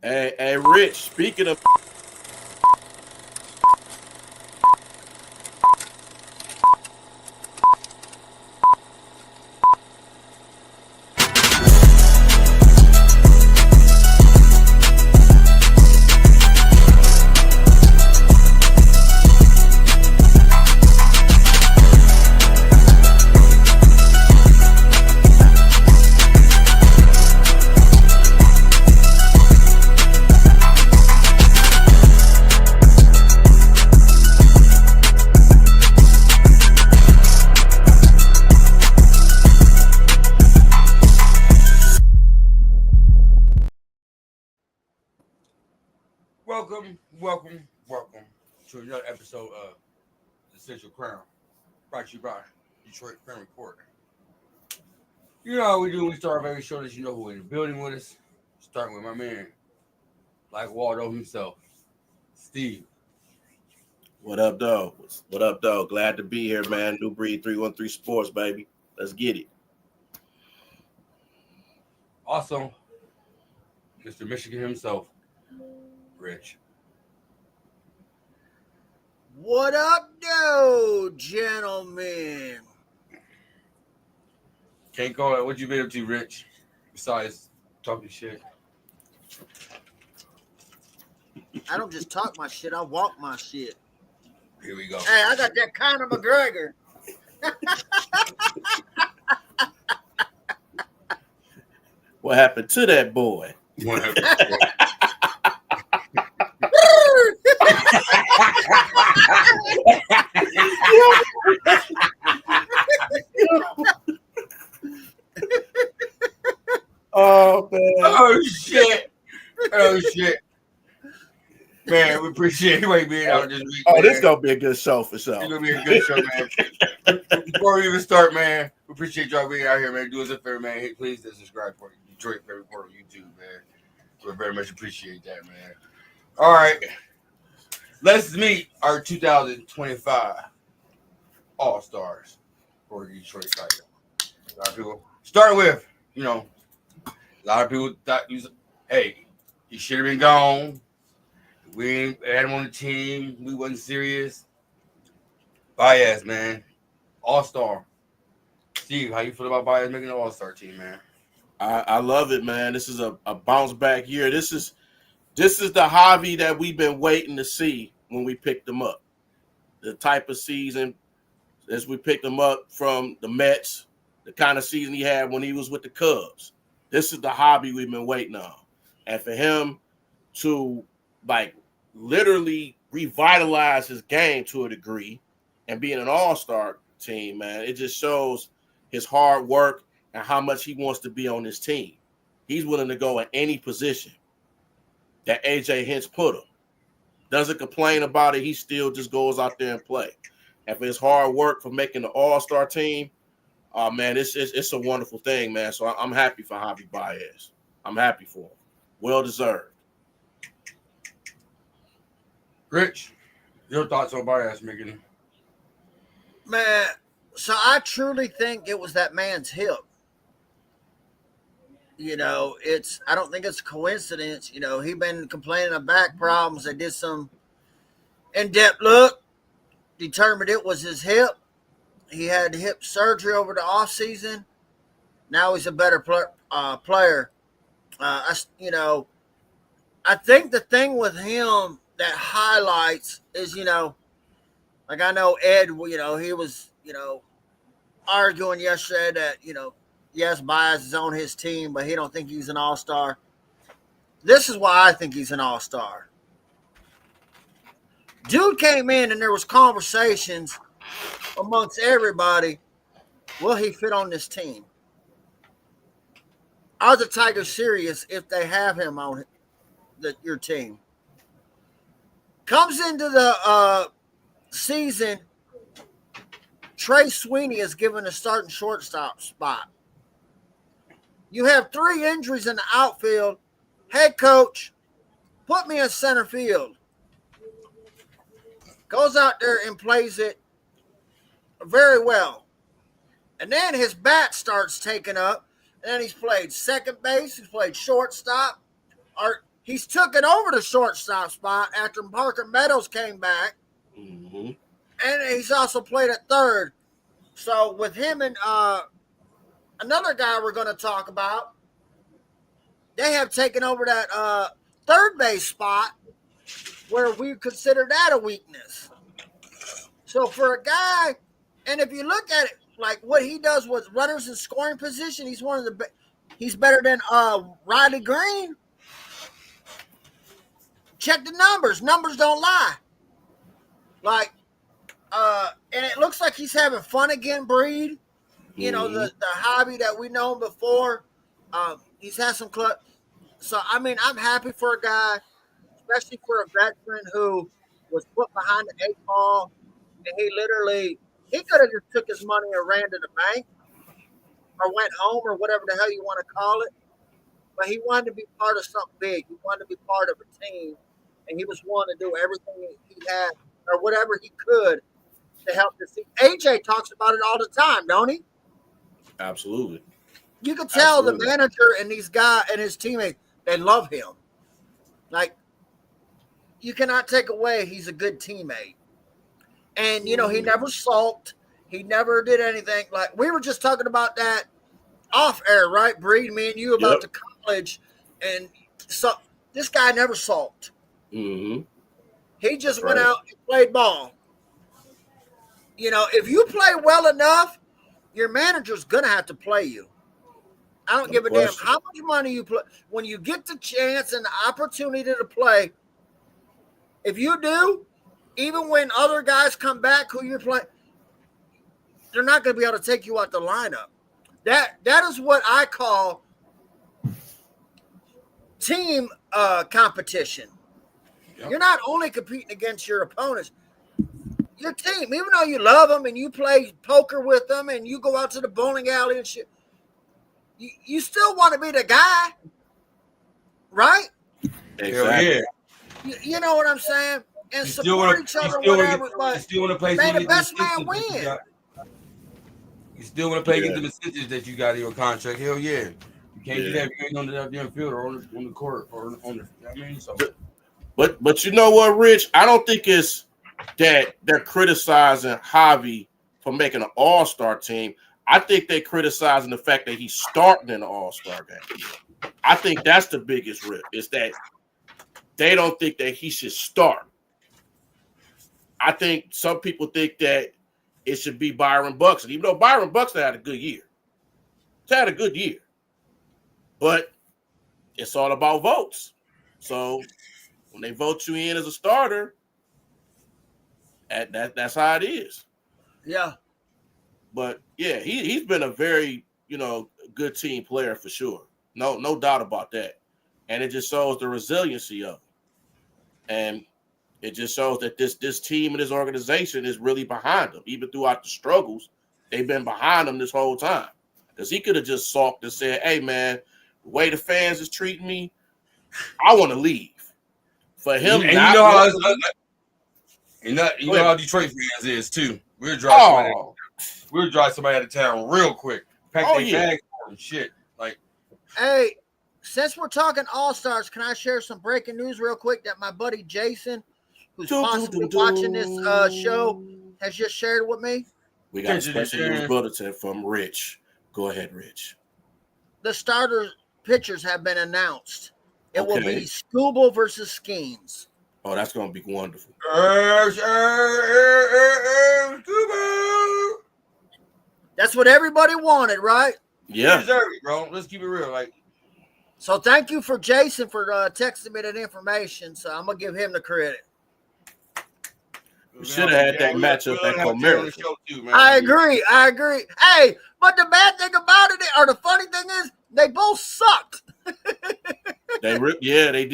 Hey, Rich, speaking of welcome to another episode of The Central Crown, brought to you by DetroitFanReport. You know how we do, we start off every show that you know who in the building with us. Starting with my man, like Waldo himself, Steve. What up, dog? What up, dog? Glad to be here, man. New Breed 313 Sports, baby. Let's get it. Also, Mr. Michigan himself, Rich. What up, though, gentlemen? Can't call it. What you been up to, Rich? Besides talking shit. I don't just talk my shit, I walk my shit. Here we go. Hey, I got that Conor McGregor. What happened to that boy? What happened? Oh, man. Oh shit! Man, we appreciate you being out this week. Oh, this gonna be a good show for sure. It's gonna be a good show, man. Before we even start, man, we appreciate y'all being out here, man. Do us a favor, man. Hey, please subscribe for DetroitFanReport on YouTube, man. We very much appreciate that, man. All right, let's meet our 2025 AllStars for the Detroit title. A lot of people start with, a lot of people thought he should have been gone. We ain't had him on the team. We wasn't serious. Baez, man. All-star. Steve, how you feel about Baez making an all-star team, man? I love it, man. This is a bounce back year. This is the Javi that we've been waiting to see when we picked him up. The type of season as we picked him up from the Mets, the kind of season he had when he was with the Cubs. This is the hobby we've been waiting on. And for him to literally revitalize his game to a degree and being an all-star team, man, it just shows his hard work and how much he wants to be on this team. He's willing to go at any position that AJ Hinch put him. Doesn't complain about it. He still just goes out there and play. And for his hard work for making the all-star team, man, it's a wonderful thing, man. So I'm happy for Javi Baez. I'm happy for him. Well deserved. Rich, your thoughts on Baez making it? Man, so I truly think it was that man's hip. I don't think it's a coincidence. He been complaining of back problems. They did some in-depth look, determined it was his hip. He had hip surgery over the offseason. Now he's a better player. I think the thing with him that highlights is, I know Ed, he was, arguing yesterday that, yes, Baez is on his team, but he don't think he's an all-star. This is why I think he's an all-star. Dude came in and there was conversations amongst everybody, will he fit on this team? Are the Tigers serious if they have him on your team? Comes into the season, Trey Sweeney is given a starting shortstop spot. You have 3 injuries in the outfield. Head coach, put me in center field. Goes out there and plays it very well. And then his bat starts taking up. And then he's played second base. He's played shortstop. He's taken over the shortstop spot after Parker Meadows came back. Mm-hmm. And he's also played at third. So with him and another guy we're going to talk about, they have taken over that third base spot where we consider that a weakness. So for a guy, and if you look at it, like what he does with runners in scoring position, he's one of the he's better than Riley Green. Check the numbers. Numbers don't lie. Like, and it looks like he's having fun again, Breed. You know, the hobby that we known before. He's had some club. So, I mean, I'm happy for a guy, especially for a veteran who was put behind the 8 ball. And he could have just took his money and ran to the bank or went home or whatever the hell you want to call it. But he wanted to be part of something big. He wanted to be part of a team. And he was willing to do everything he had or whatever he could to help the team. AJ talks about it all the time, don't he? Absolutely. You can tell Absolutely. the manager and these guys and his teammates, they love him. Like, you cannot take away he's a good teammate. And, you know, he never sulked. He never did anything. Like, we were just talking about that off air, right, Breed? Me and you about the college. And so this guy never sulked. Mm-hmm. He just went out and played ball. You know, if you play well enough, your manager's going to have to play you. I don't give a damn how much money you play. When you get the chance and the opportunity to play, if you do, even when other guys come back who you're playing, they're not going to be able to take you out the lineup. That is what I call team competition. Yep. You're not only competing against your opponents, your team. Even though you love them and you play poker with them and you go out to the bowling alley and shit, you still want to be the guy, right? Exactly. Yeah. You know what I'm saying? And support each other, whatever. But still want to play. May the best man win. You still want to play against the incentives that you got in your contract. Hell yeah. You can't do that if you ain't on the damn field or on the court or on the. I mean, so. But you know what, Rich? I don't think it's that they're criticizing Javi for making an all-star team. I think they're criticizing the fact that he's starting in the all-star game. I think that's the biggest rip, is that they don't think that he should start. I think some people think that it should be Byron Buxton, even though Byron Buxton had a good year. He's had a good year. But it's all about votes. So when they vote you in as a starter, that's how it is. Yeah. But yeah, he's been a very, good team player for sure. No doubt about that. And it just shows the resiliency of him. And it just shows that this team and this organization is really behind him. Even throughout the struggles, they've been behind him this whole time. Because he could have just sulked and said, hey, man, the way the fans is treating me, I want to leave. For him, and you know how Detroit fans is too. We'll drive somebody out of town real quick. Pack their bags and shit. Like, hey, since we're talking All-Stars, can I share some breaking news real quick that my buddy Jason, who's possibly watching this show, has just shared with me? We got a special news bulletin from Rich. Go ahead, Rich. The starter pitchers have been announced. It will be Skubal versus Skeens. Oh, that's going to be wonderful. That's what everybody wanted, right? Yeah. You deserve it, bro. Let's keep it real. Like, so thank you for Jason for texting me that information. So I'm going to give him the credit. We should have had that matchup at Comerica. I agree. Hey, but the bad thing about it, or the funny thing is, they both sucked. They did. They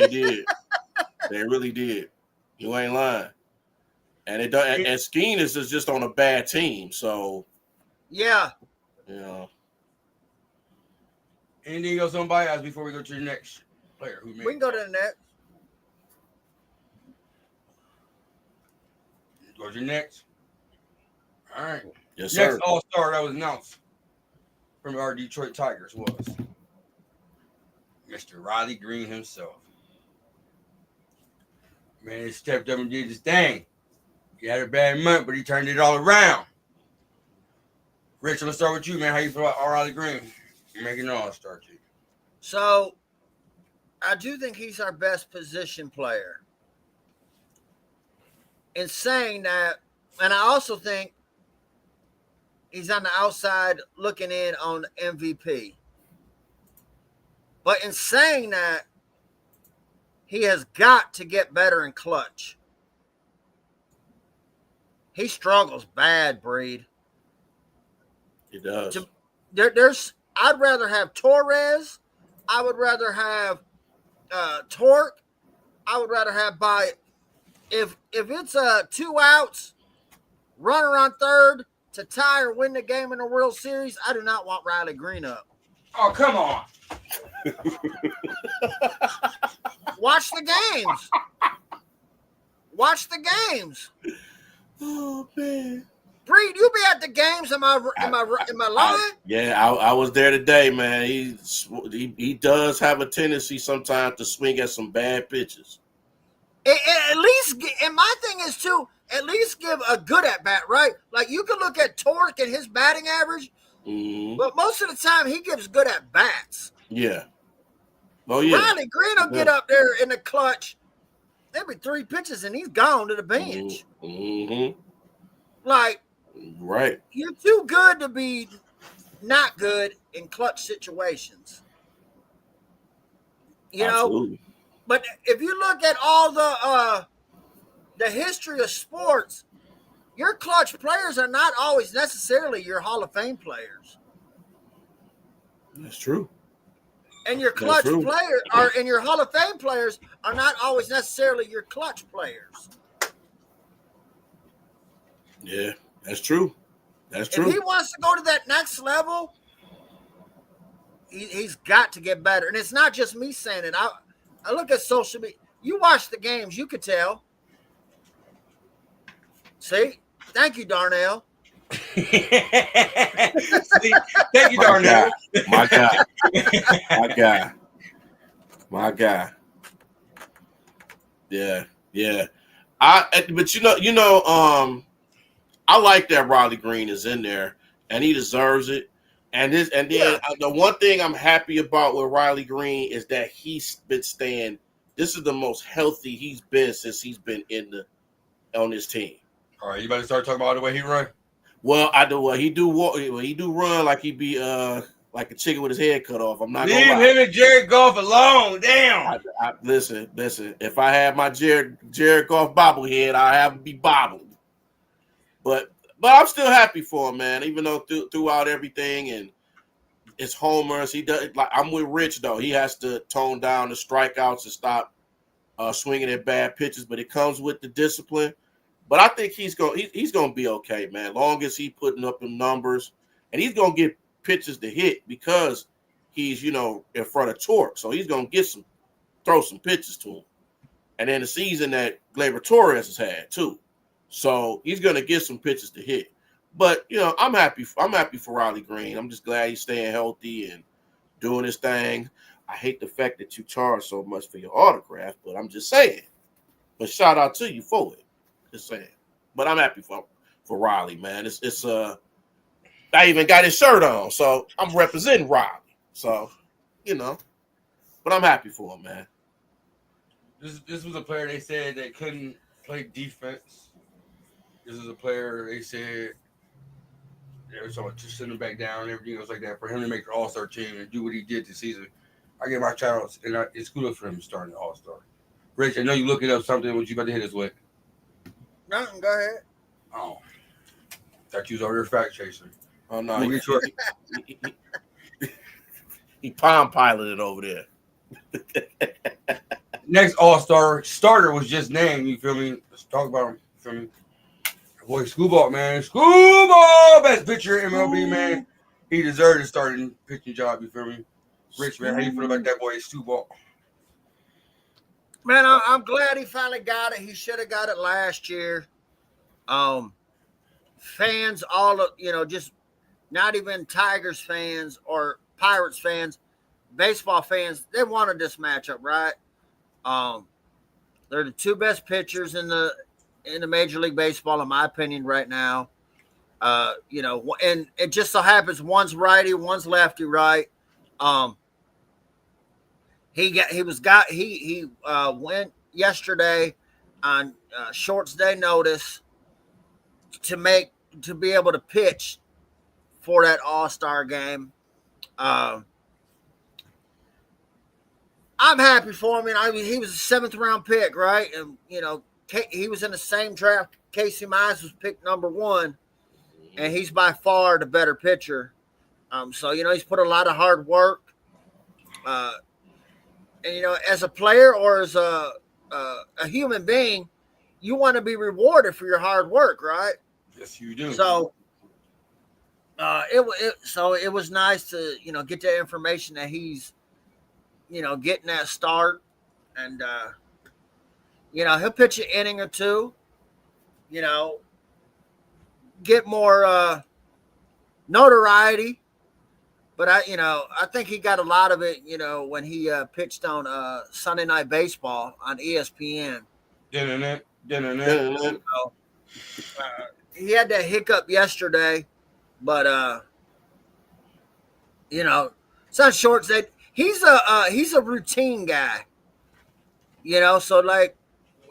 did. They really did. You ain't lying. And Skeen is just on a bad team. So yeah. Anything else on buyouts before we go to the next player? We can go to the next. Go to the next. All right. Yes, sir. Next All-Star that was announced from our Detroit Tigers was. Mr. Riley Green himself. Man, he stepped up and did his thing. He had a bad month, but he turned it all around. Rich, let's start with you, man. How you feel about Riley Green? You're making an all-star team. So, I do think he's our best position player. In saying that, and I also think he's on the outside looking in on MVP. But in saying that, he has got to get better in clutch. He struggles bad, Breed. He does. I'd rather have Torres. I would rather have Torque. I would rather have if it's 2 outs, runner on third to tie or win the game in the World Series, I do not want Riley Green up. Oh, come on. Watch the games. Watch the games. Oh man, Breed, you be at the games? Am I lying? Yeah, I was there today, man. He does have a tendency sometimes to swing at some bad pitches. At least, and my thing is too, at least give a good at bat, right? Like you can look at Torque and his batting average, but most of the time he gives good at bats. Yeah. Oh yeah. Riley Green will get up there in the clutch. There'll be 3 pitches and he's gone to the bench. Mm-hmm. Like, right. You're too good to be not good in clutch situations. You Absolutely. know? But if you look at all the history of sports, your clutch players are not always necessarily your Hall of Fame players. That's true. And your clutch players and your Hall of Fame players are not always necessarily your clutch players. Yeah, that's true. That's true. If he wants to go to that next level, he's got to get better. And it's not just me saying it. I look at social media. You watch the games, you could tell. See? Thank you, Darnell. See, thank you, Darnell. My guy. Yeah. But I like that Riley Green is in there, and he deserves it. The one thing I'm happy about with Riley Green is that he's been staying. This is the most healthy he's been since he's been on this team. All right, you better start talking about the way he run. Well, I do. Well, he do run like he be like a chicken with his head cut off. I'm not leave gonna lie. him and Jared Goff alone. Damn. Listen. If I had my Jared Goff bobblehead, I have him be bobbled. But I'm still happy for him, man. Even though throughout everything and it's homers, he does. Like I'm with Rich though. He has to tone down the strikeouts and stop swinging at bad pitches. But it comes with the discipline. But I think he's gonna be okay, man. Long as he's putting up the numbers, and he's gonna get pitches to hit because he's in front of Torque, so he's gonna throw some pitches to him. And then the season that Gleyber Torres has had too, so he's gonna get some pitches to hit. But I'm happy for Riley Green. I'm just glad he's staying healthy and doing his thing. I hate the fact that you charge so much for your autograph, but I'm just saying. But shout out to you for it. Just saying. But I'm happy for Riley, man. It's I even got his shirt on, so I'm representing Riley. So, but I'm happy for him, man. This was a player they said that couldn't play defense. This is a player they said they were talking about just sitting him back down and everything else like that. For him to make the All-Star team and do what he did this season, I give my chance, and it's kudos for him starting the All-Star. Rich, I know you looking up something. What you about to hit us with? Nothing, go ahead. Oh, thought you was over there fact chasing. Oh no, he palm piloted over there. Next All-Star starter was just named. You feel me? Let's talk about him. You feel me? Boy, Screwball, man. Screwball, best pitcher in MLB, man. He deserved a starting pitching job. You feel me? Rich, man, how you feel about that boy, Screwball? Man, I'm glad he finally got it. He should have got it last year. Fans, all of just not even Tigers fans or Pirates fans, baseball fans, they wanted this matchup, right? They're the two best pitchers in the Major League Baseball, in my opinion, right now. And it just so happens one's righty, one's lefty, right? He went yesterday on shorts day notice to be able to pitch for that All-Star game. I'm happy for him. He was a 7th round pick, right? And he was in the same draft. Casey Mize was picked number 1, and he's by far the better pitcher. So he's put a lot of hard work. And as a player or as a human being, you want to be rewarded for your hard work, right? Yes, you do. So it was nice to get that information that he's getting that start, and he'll pitch an inning or two, get more notoriety. But I think he got a lot of it, when he pitched on Sunday Night Baseball on ESPN. He had that hiccup yesterday, but it's on shorts. That he's a routine guy, So like,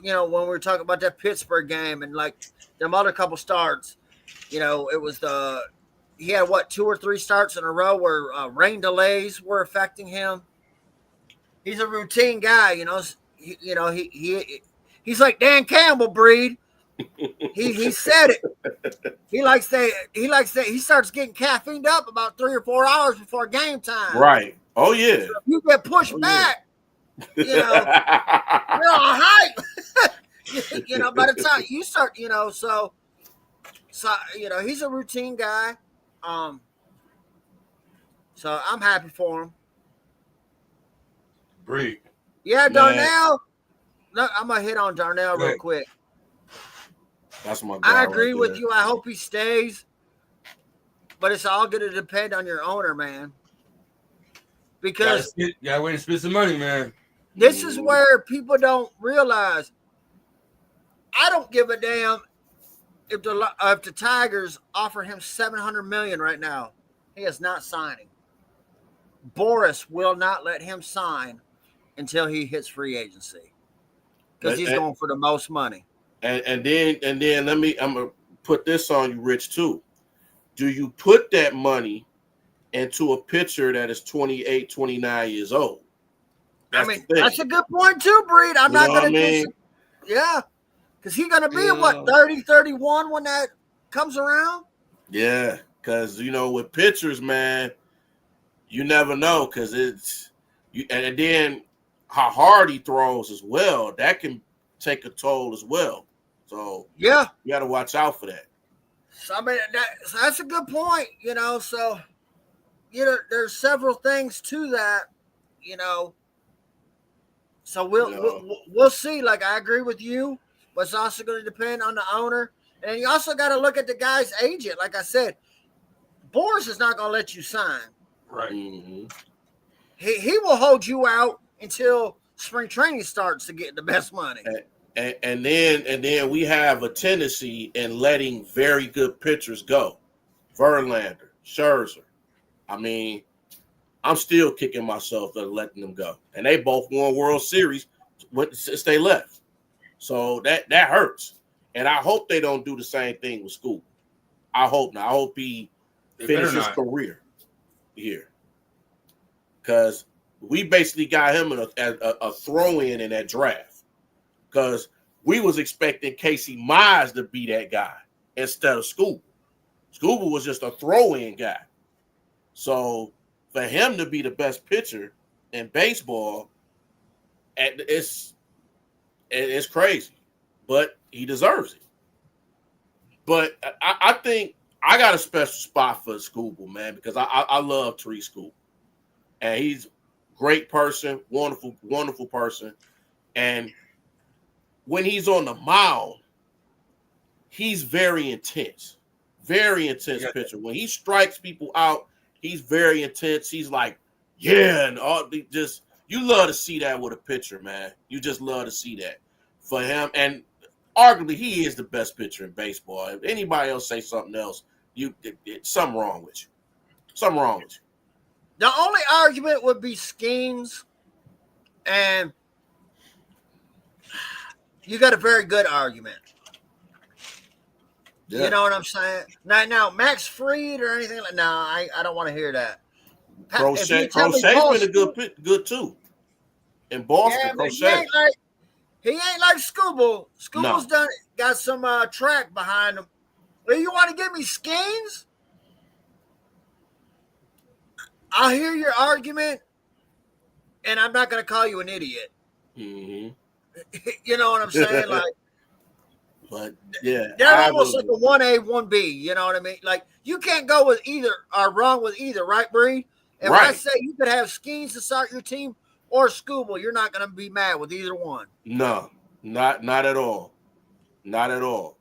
when we were talking about that Pittsburgh game and like them other couple starts, it was he had 2 or 3 starts in a row where rain delays were affecting him. He's a routine guy, he's like Dan Campbell breed. He said it. He starts getting caffeined up about 3 or 4 hours before game time. Right. Oh yeah. So if you get pushed back, you're all hype. By the time you start, so he's a routine guy. So I'm happy for him. Breed. Yeah, Darnell. No, I'm gonna hit on Darnell real quick. That's my guy. I agree with you. I hope he stays, but it's all going to depend on your owner, man. Because you gotta wait and spend some money, man. This is where people don't realize. I don't give a damn if the Tigers offer him $700 million right now. He is not signing. Boris will not let him sign until he hits free agency because he's going for the most money. And then I'm gonna put this on you, Rich, too. Do you put that money into a pitcher that is 28, 29 years old? That's a good point too, Breed. I'm not gonna because he's gonna be at 30, 31 when that comes around. Yeah, because with pitchers, man, you never know because and then how hard he throws as well. That can take a toll as well. So you got to watch out for that. So that's a good point. So there's several things to that. So we'll see. Like I agree with you, but it's also going to depend on the owner, and you also got to look at the guy's agent. Like I said, Boris is not going to let you sign. Right. Mm-hmm. He will hold you out until spring training starts to get the best money. And then we have a tendency in letting very good pitchers go. Verlander, Scherzer. I'm still kicking myself for letting them go. And they both won World Series since they left. So that hurts. And I hope they don't do the same thing with Scoop. I hope not. I hope he finishes his career here. Because we basically got him a throw-in in that draft. Because we was expecting Casey Mize to be that guy instead of Scoop. Scoop was just a throw-in guy. So for him to be the best pitcher in baseball, it's crazy. But he deserves it. But I think I got a special spot for Scoop, man, because I love Tree Scoop. And he's a great person, wonderful, wonderful person. And when he's on the mound, he's very intense pitcher. When he strikes people out, he's very intense. He's like Yeah, and just you love to see that with a pitcher, man. You just love to see that for him. And arguably, he is the best pitcher in baseball. If anybody else say something else, something wrong with you. Something wrong with you. The only argument would be schemes, and you got a very good argument. Yeah. You know what I'm saying? Now, Max Fried or anything like no, I don't want to hear that. Crochet's been a good too. In Boston, yeah, Crochet. He ain't like Scooble. Scooble's got some track behind him. Well, you want to give me Skeens? I'll hear your argument, and I'm not going to call you an idiot. Mm-hmm. You know what I'm saying? Like, but yeah, they're almost like a 1A, 1B. You know what I mean? Like, you can't go with either or wrong with either, right, Bree? And right. When I say you could have Skeens to start your team or Scooble, you're not going to be mad with either one. No, not at all, not at all.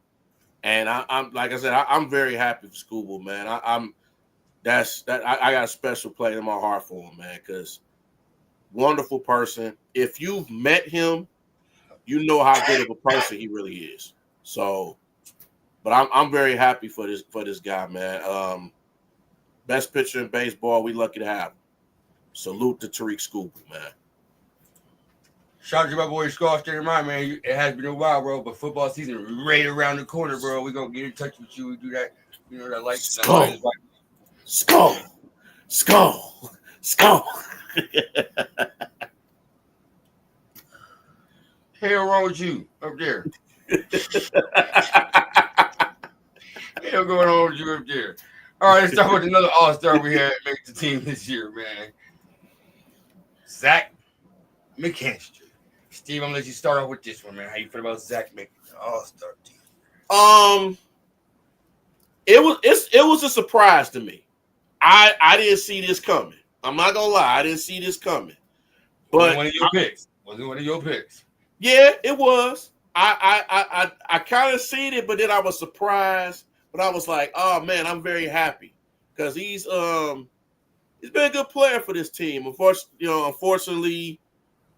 And I'm like I said, I'm very happy for Scooble, man. I got a special place in my heart for him, man, because wonderful person. If you've met him, you know how good of a person he really is. So, but I'm very happy for this guy, man. Best pitcher in baseball. We lucky to have him. Salute to Tariq Scooble, man. Shout out to my boy Scar. Stay in mind, man. It has been a while, bro, but football season is right around the corner, bro. We're gonna get in touch with you. We do that, you know, that like Skull. Hell wrong with you up there? Hell going on with you up there? All right, let's talk about another all-star we had make the team this year, man. Zach McKinstry. Steve, I'm gonna let you start off with this one, man. How you feel about Zach making the all-star team? It was a surprise to me. I didn't see this coming. I'm not gonna lie, I didn't see this coming. But Was it one of your picks? Yeah, it was. I kind of seen it, but then I was surprised. But I was like, oh man, I'm very happy because he's been a good player for this team. Unfortunately,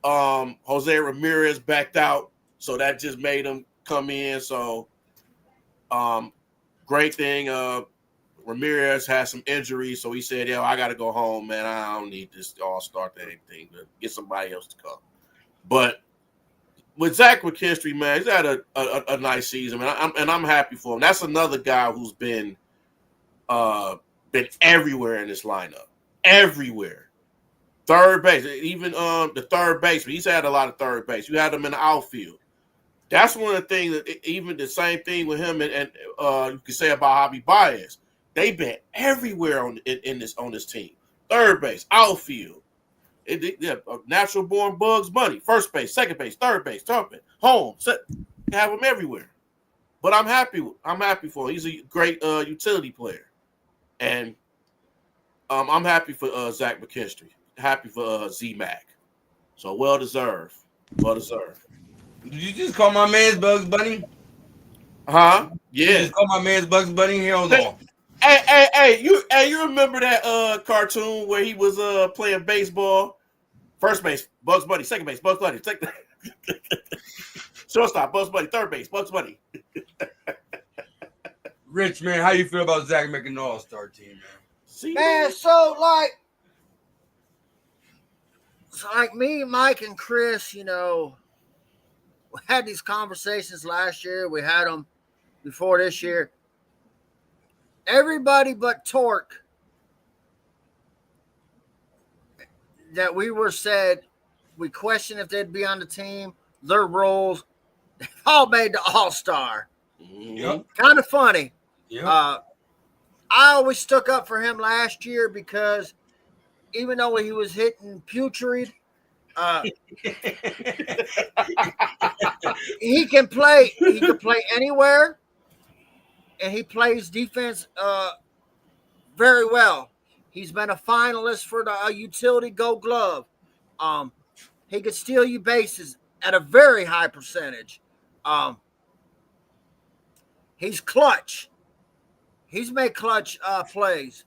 Jose Ramirez backed out, so that just made him come in. So, great thing. Ramirez had some injuries, so he said, "Yo, I got to go home, man. I don't need this all-star thing to get somebody else to come." But with Zach McKinstry, man, he's had a nice season, man. I'm happy for him. That's another guy who's been everywhere in this lineup, everywhere. Third base, even the third baseman. He's had a lot of third base. You had him in the outfield. That's one of the things that even the same thing with him and you can say about Javi Baez. They've been everywhere on this team. Third base, outfield. Natural born Bugs Bunny. First base, second base, third base, home. Have them everywhere. But I'm happy for him. He's a great utility player. And I'm happy for Zach McKinstry. Happy for Z-Mac. So well deserved. Well deserved. Did you just call my man's Bugs Bunny? Huh? Yeah. You just call my man's Bugs Bunny? Hold on. Hey, you remember that cartoon where he was playing baseball? First base, Bugs Bunny. Second base, Bugs Bunny. Shortstop, Bugs Bunny. Third base, Bugs Bunny. Rich, man, how you feel about Zach making the all-star team, man? See, man, so like me, Mike, and Chris, you know, we had these conversations last year. We had them before this year. Everybody but Torque that we were said, we questioned if they'd be on the team, their roles, they've all made the all-star. Yep. Kind of funny. Yep. I always stuck up for him last year because even though he was hitting putrid, he can play anywhere, and he plays defense very well. He's been a finalist for the utility Gold Glove. He could steal you bases at a very high percentage. He's clutch. He's made clutch plays.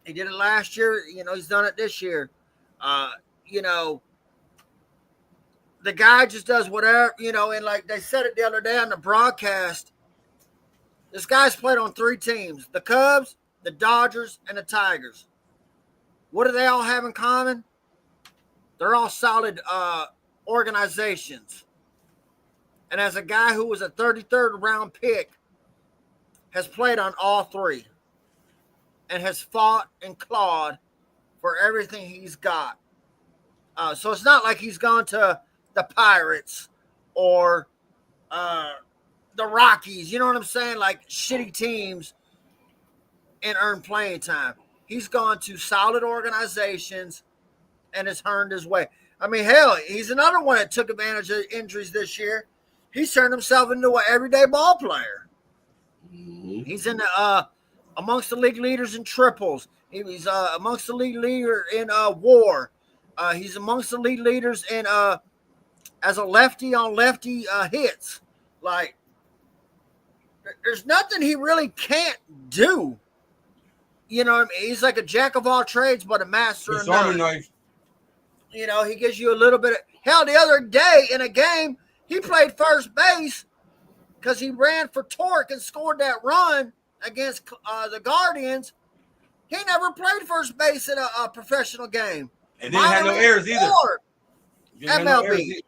He did it last year. You know, he's done it this year. You know, the guy just does whatever, you know, and like they said it the other day on the broadcast, this guy's played on 3 teams, the Cubs, the Dodgers, and the Tigers. What do they all have in common? They're all solid organizations. And as a guy who was a 33rd round pick, has played on all 3 and has fought and clawed for everything he's got. So it's not like he's gone to the Pirates or the Rockies, you know what I'm saying? Like shitty teams and earned playing time. He's gone to solid organizations and has earned his way. I mean, hell, he's another one that took advantage of injuries this year. He's turned himself into an everyday ball player. Mm-hmm. He's in the amongst the league leaders in triples. He's amongst the league leader in WAR. He's amongst the league leaders in as a lefty on lefty hits. Like, there's nothing he really can't do. You know what I mean? He's like a jack of all trades, but a master of none. You know, he gives you a little bit of hell. The other day in a game, he played first base because he ran for torque and scored that run against the Guardians. He never played first base in a professional game. And didn't have no errors either. MLB.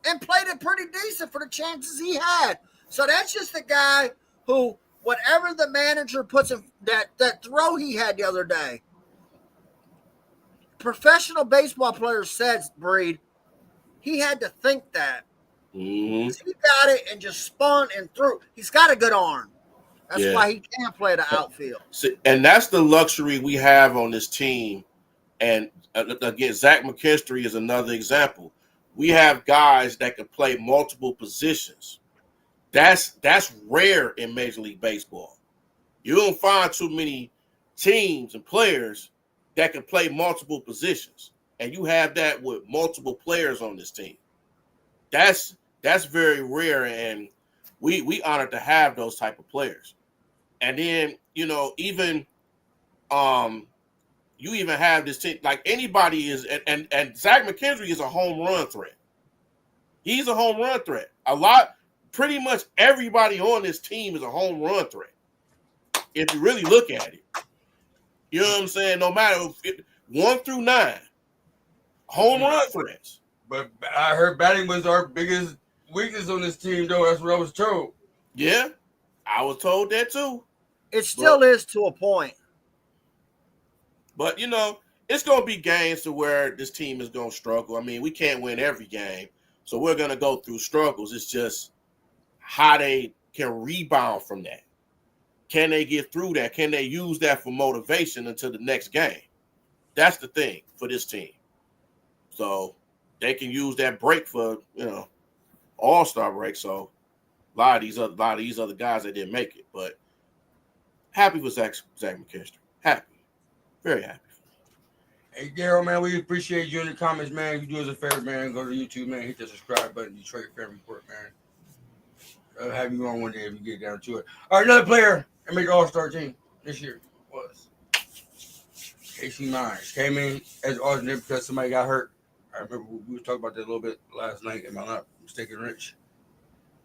And played it pretty decent for the chances he had. So that's just the guy who, whatever the manager puts him, that throw he had the other day, professional baseball players said, Breed, he had to think that. Mm-hmm. He got it and just spun and threw. He's got a good arm. That's why he can play the outfield. And that's the luxury we have on this team. And again, Zach McKinstry is another example. We have guys that can play multiple positions. That's rare in Major League Baseball. You don't find too many teams and players that can play multiple positions. And you have that with multiple players on this team. That's very rare, and we honored to have those type of players. And then, you know, even you even have this team, like anybody is, and Zach McKinstry is a home run threat. He's a home run threat. Pretty much everybody on this team is a home run threat. If you really look at it, you know what I'm saying? No matter 1 through 9, home run threats. But I heard batting was our biggest weakness on this team, though. That's what I was told. Yeah, I was told that too. It still is to a point. But, you know, it's going to be games to where this team is going to struggle. I mean, we can't win every game, so we're going to go through struggles. It's just how they can rebound from that. Can they get through that? Can they use that for motivation until the next game? That's the thing for this team. So they can use that break for, you know, all-star break. So a lot of these other guys that didn't make it. But happy with Zach McKinstry. Happy. Very happy. Hey, Daryl, man, we appreciate you in the comments, man. If you do us a favor, man, go to YouTube, man, hit the subscribe button, DetroitFanReport, man. I'll have you on one day if you get down to it. All right, another player that made the All-Star team this year was Casey Myers. Came in as alternate because somebody got hurt. I remember we were talking about that a little bit last night. Am I not mistaken, Rich?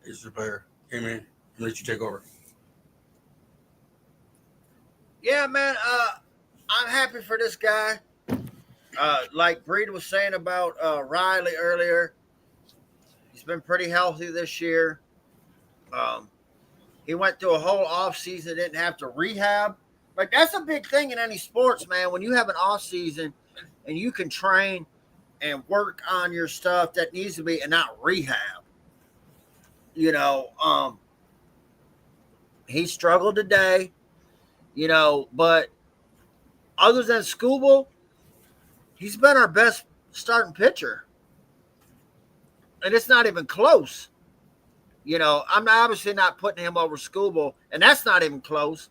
He's the player. Came in and let you take over. Yeah, man. I'm happy for this guy. Like Breed was saying about Riley earlier, he's been pretty healthy this year. He went through a whole off season, didn't have to rehab. Like, that's a big thing in any sports, man. When you have an off season and you can train and work on your stuff that needs to be and not rehab. You know, he struggled today, you know, but other than Skubal, he's been our best starting pitcher. And it's not even close. You know, I'm obviously not putting him over Skubal, and that's not even close.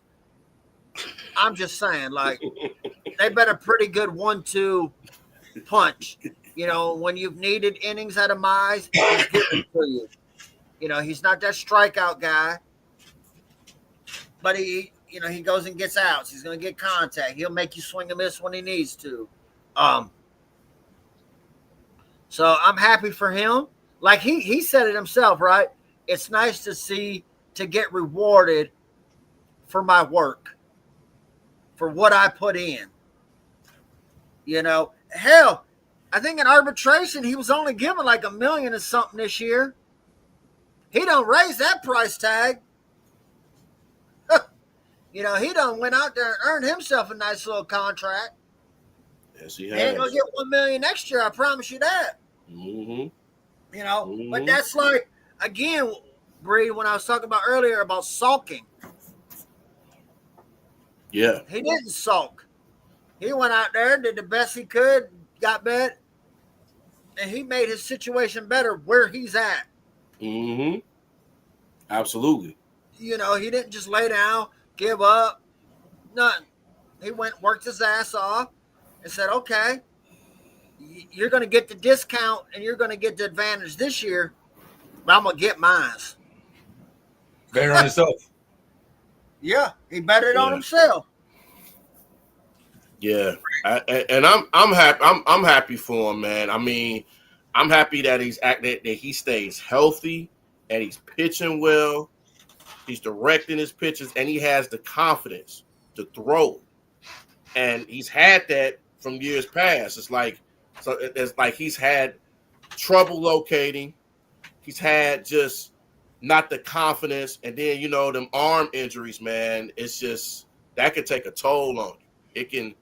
I'm just saying, like, they've been a pretty good 1-2 punch. You know, when you've needed innings out of Mize, he's giving it to you. You know, he's not that strikeout guy, but he he goes and gets outs. He's going to get contact. He'll make you swing and miss when he needs to. So I'm happy for him. Like he said it himself, right? It's nice to get rewarded for my work, for what I put in. Hell, I think in arbitration he was only given like $1 million or something this year. He don't raise that price tag. He done went out there and earned himself a nice little contract. Yes, he He has. ain't gonna get $1 million next year. I promise you that. But that's like, again, Bree, when I was talking about earlier about sulking. Yeah. He didn't sulk. He went out there, did the best he could, got bet, and he made his situation better where he's at. Absolutely. He didn't just lay down, give up, nothing. He went, worked his ass off, and said, okay, you're going to get the discount and you're going to get the advantage this year, but I'm going to get mine. Better on himself. Yeah, he betted it on himself. Yeah, and I'm happy. I'm happy for him, man. I mean, I'm happy that that he stays healthy and he's pitching well. He's directing his pitches and he has the confidence to throw. And he's had that from years past. It's like he's had trouble locating. He's had just not the confidence, and then them arm injuries, man. It's just that could take a toll on you.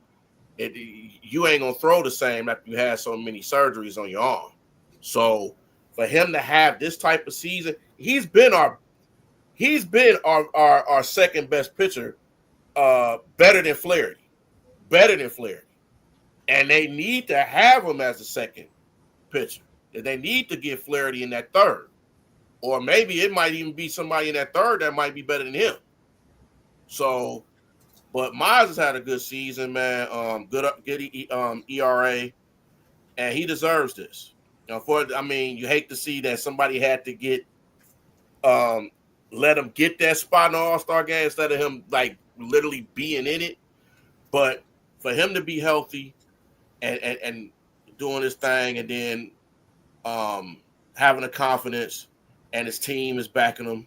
You ain't gonna throw the same after you had so many surgeries on your arm. So for him to have this type of season, he's been our second best pitcher, better than Flaherty. And they need to have him as a second pitcher. They need to get Flaherty in that third. Or maybe it might even be somebody in that third that might be better than him. So, but Mize has had a good season, man. Good ERA, and he deserves this. You hate to see that somebody had to get let him get that spot in the All-Star game instead of him like literally being in it. But for him to be healthy and doing his thing, and then having the confidence, and his team is backing him,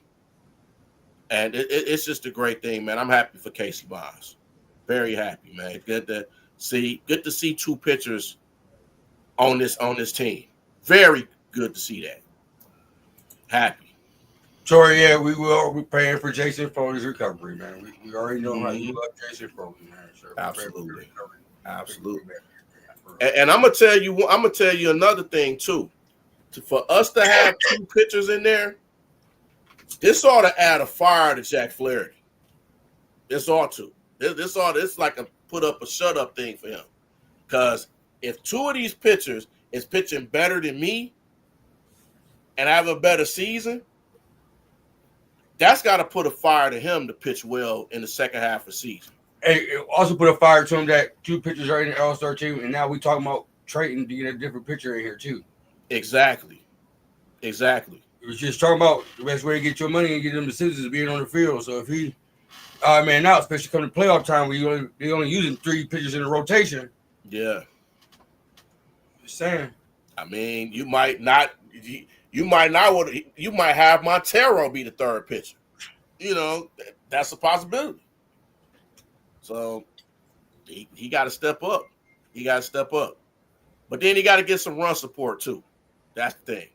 and it's just a great thing, man. I'm happy for Casey Mize. Very happy, man. Good to see two pitchers on this team. Very good to see that. Happy. Tori, yeah, we're praying for Jason Foley's recovery, man. We already know how you love Jason Foley, man. So absolutely. And I'm gonna tell you another thing too. For us to have two pitchers in there, this ought to add a fire to Jack Flaherty. This ought to. This like a put up a shut up thing for him. Because if two of these pitchers is pitching better than me and have a better season, that's got to put a fire to him to pitch well in the second half of the season. Hey, it also put a fire to him that two pitchers are in the All-Star team, and now we talking about trading to get a different pitcher in here too. Exactly. It was just talking about the best way to get your money and get them the citizens being on the field. So if he, now, especially coming to playoff time where they're only using three pitchers in the rotation. Yeah. Just saying. I mean, you might have Montero be the third pitcher. That's a possibility. So he got to step up. But then he got to get some run support too. That's the thing.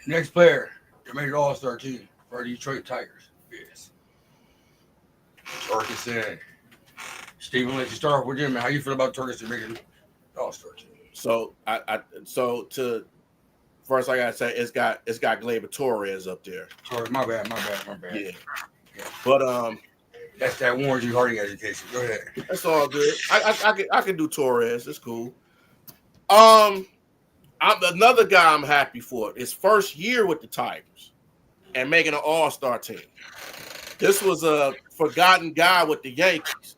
Next player that made an All-Star team for the Detroit Tigers is Torkelson. Steven, let you start off with him. How you feel about Torkelson making an All-Star team? So first I gotta say it's got Gleyber Torres up there. Sorry, my bad. Yeah. But that's that Warren G. Harding education. Go ahead. That's all good. I can do Torres. It's cool. Another guy I'm happy for. His first year with the Tigers and making an All-Star team. This was a forgotten guy with the Yankees.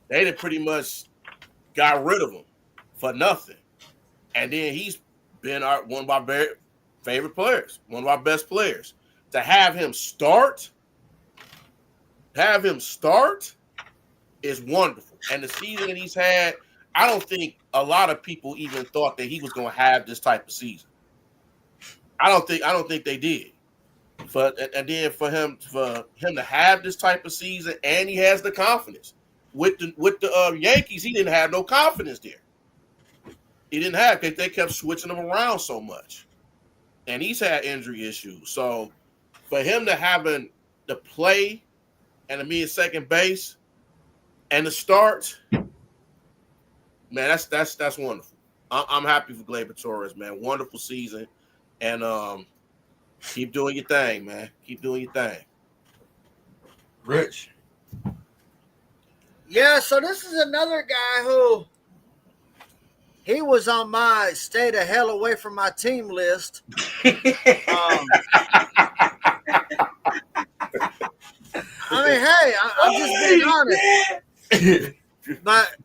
They done pretty much got rid of him for nothing. And then he's been one of our very favorite players, one of our best players. To have him start have him start is wonderful. And the season that he's had, I don't think a lot of people even thought that he was going to have this type of season. I don't think they did. And then for him to have this type of season, and he has the confidence. With the Yankees, he didn't have no confidence there. He didn't have, because they kept switching him around so much, and he's had injury issues. So for him to having the play and to be at second base and the start, man, that's wonderful. I'm happy for Gleyber Torres, man. Wonderful season, and keep doing your thing, man. Keep doing your thing. Rich. Yeah, so this is another guy who he was on my stay the hell away from my team list. I mean, hey, I'm just being honest. But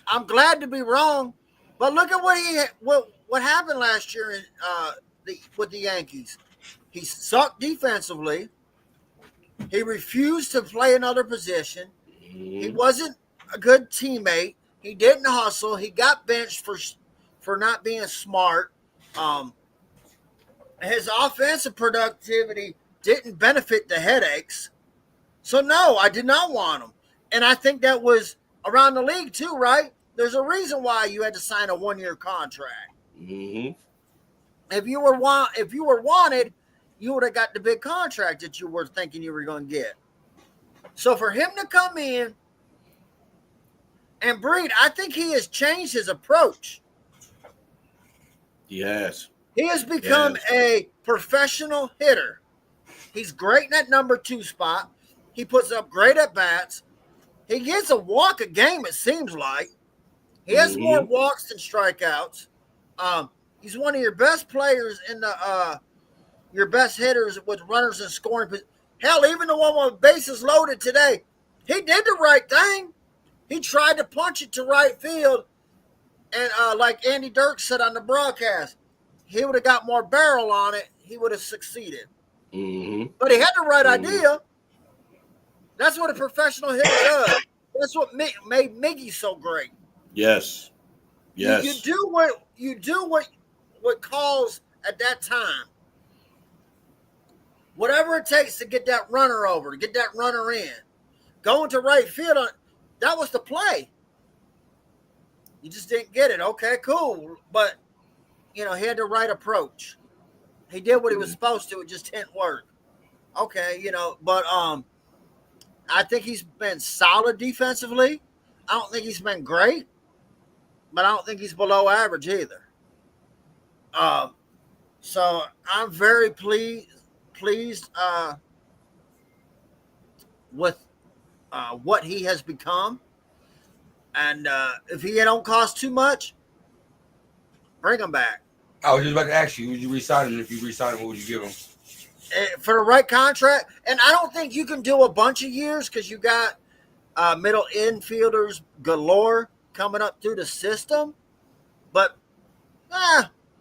I'm glad to be wrong. But look at what happened last year with the Yankees. He sucked defensively. He refused to play another position. He wasn't a good teammate. He didn't hustle. He got benched for not being smart. His offensive productivity didn't benefit the headaches. So, no, I did not want him. And I think that was around the league too, right? There's a reason why you had to sign a 1-year contract. Mm-hmm. If you were wanted, you would have got the big contract that you were thinking you were going to get. So for him to come in and breed, I think he has changed his approach. Yes. He has become a professional hitter. He's great in that number 2 spot. He puts up great at bats. He gets a walk a game, it seems like. He has more walks than strikeouts. He's one of your best players in your best hitters with runners in scoring. Hell, even the one with bases loaded today, he did the right thing. He tried to punch it to right field, and like Andy Dirk said on the broadcast, he would have got more barrel on it. He would have succeeded. Mm-hmm. But he had the right idea. That's what a professional hitter does. That's what made Miggy so great. Yes. Yes. You do what calls at that time. Whatever it takes to get that runner over, to get that runner in. Going to right field, that was the play. You just didn't get it. Okay, cool. But, he had the right approach. He did what he was supposed to. It just didn't work. Okay, but I think he's been solid defensively. I don't think he's been great, but I don't think he's below average either. So I'm very pleased with what he has become. And if he don't cost too much, bring him back. I was just about to ask you, would you re-sign him? If you re-sign him, what would you give him? For the right contract. And I don't think you can do a bunch of years because you got middle infielders galore coming up through the system. But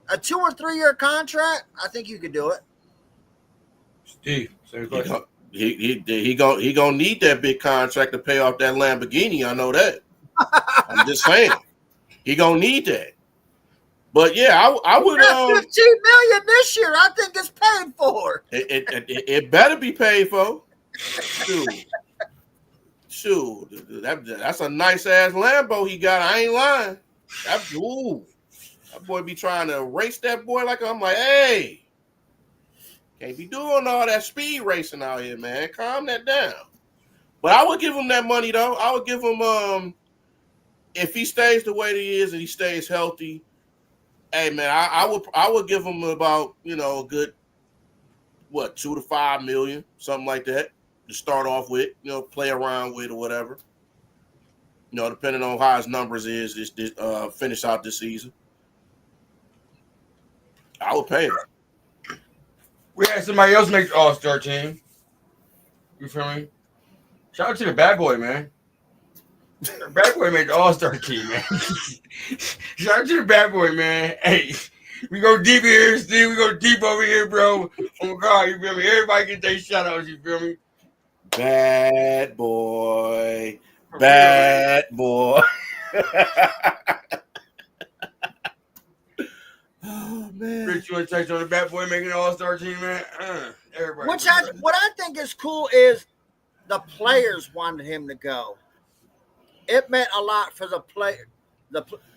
a 2 or 3 year contract, I think you could do it. Steve, same question. He gonna need that big contract to pay off that Lamborghini. I know that. I'm just saying, he gonna need that. But yeah, I would. $15 million this year. I think it's paid for. It better be paid for. Shoot, that's a nice ass Lambo he got. I ain't lying. That boy be trying to race that boy like I'm like, hey, can't be doing all that speed racing out here, man. Calm that down. But I would give him that money though. I would give him if he stays the way he is and he stays healthy. Hey man, I would give him about a good $2 to $5 million, something like that, to start off with, play around with or whatever. Depending on how his numbers is this finish out this season. I would pay him. We had somebody else make the All-Star team. You feel me? Shout out to the bad boy, man. The bad boy made the All-Star team, man. Shout out to the bad boy, man. Hey, we go deep here, Steve. We go deep over here, bro. Oh my God, you feel me? Everybody get their shout outs, you feel me? Bad boy. Bad boy. Oh man. Rich, you want to touch on the bad boy making an all-star team, man? Everybody. What I think is cool is the players wanted him to go. It meant a lot for the player.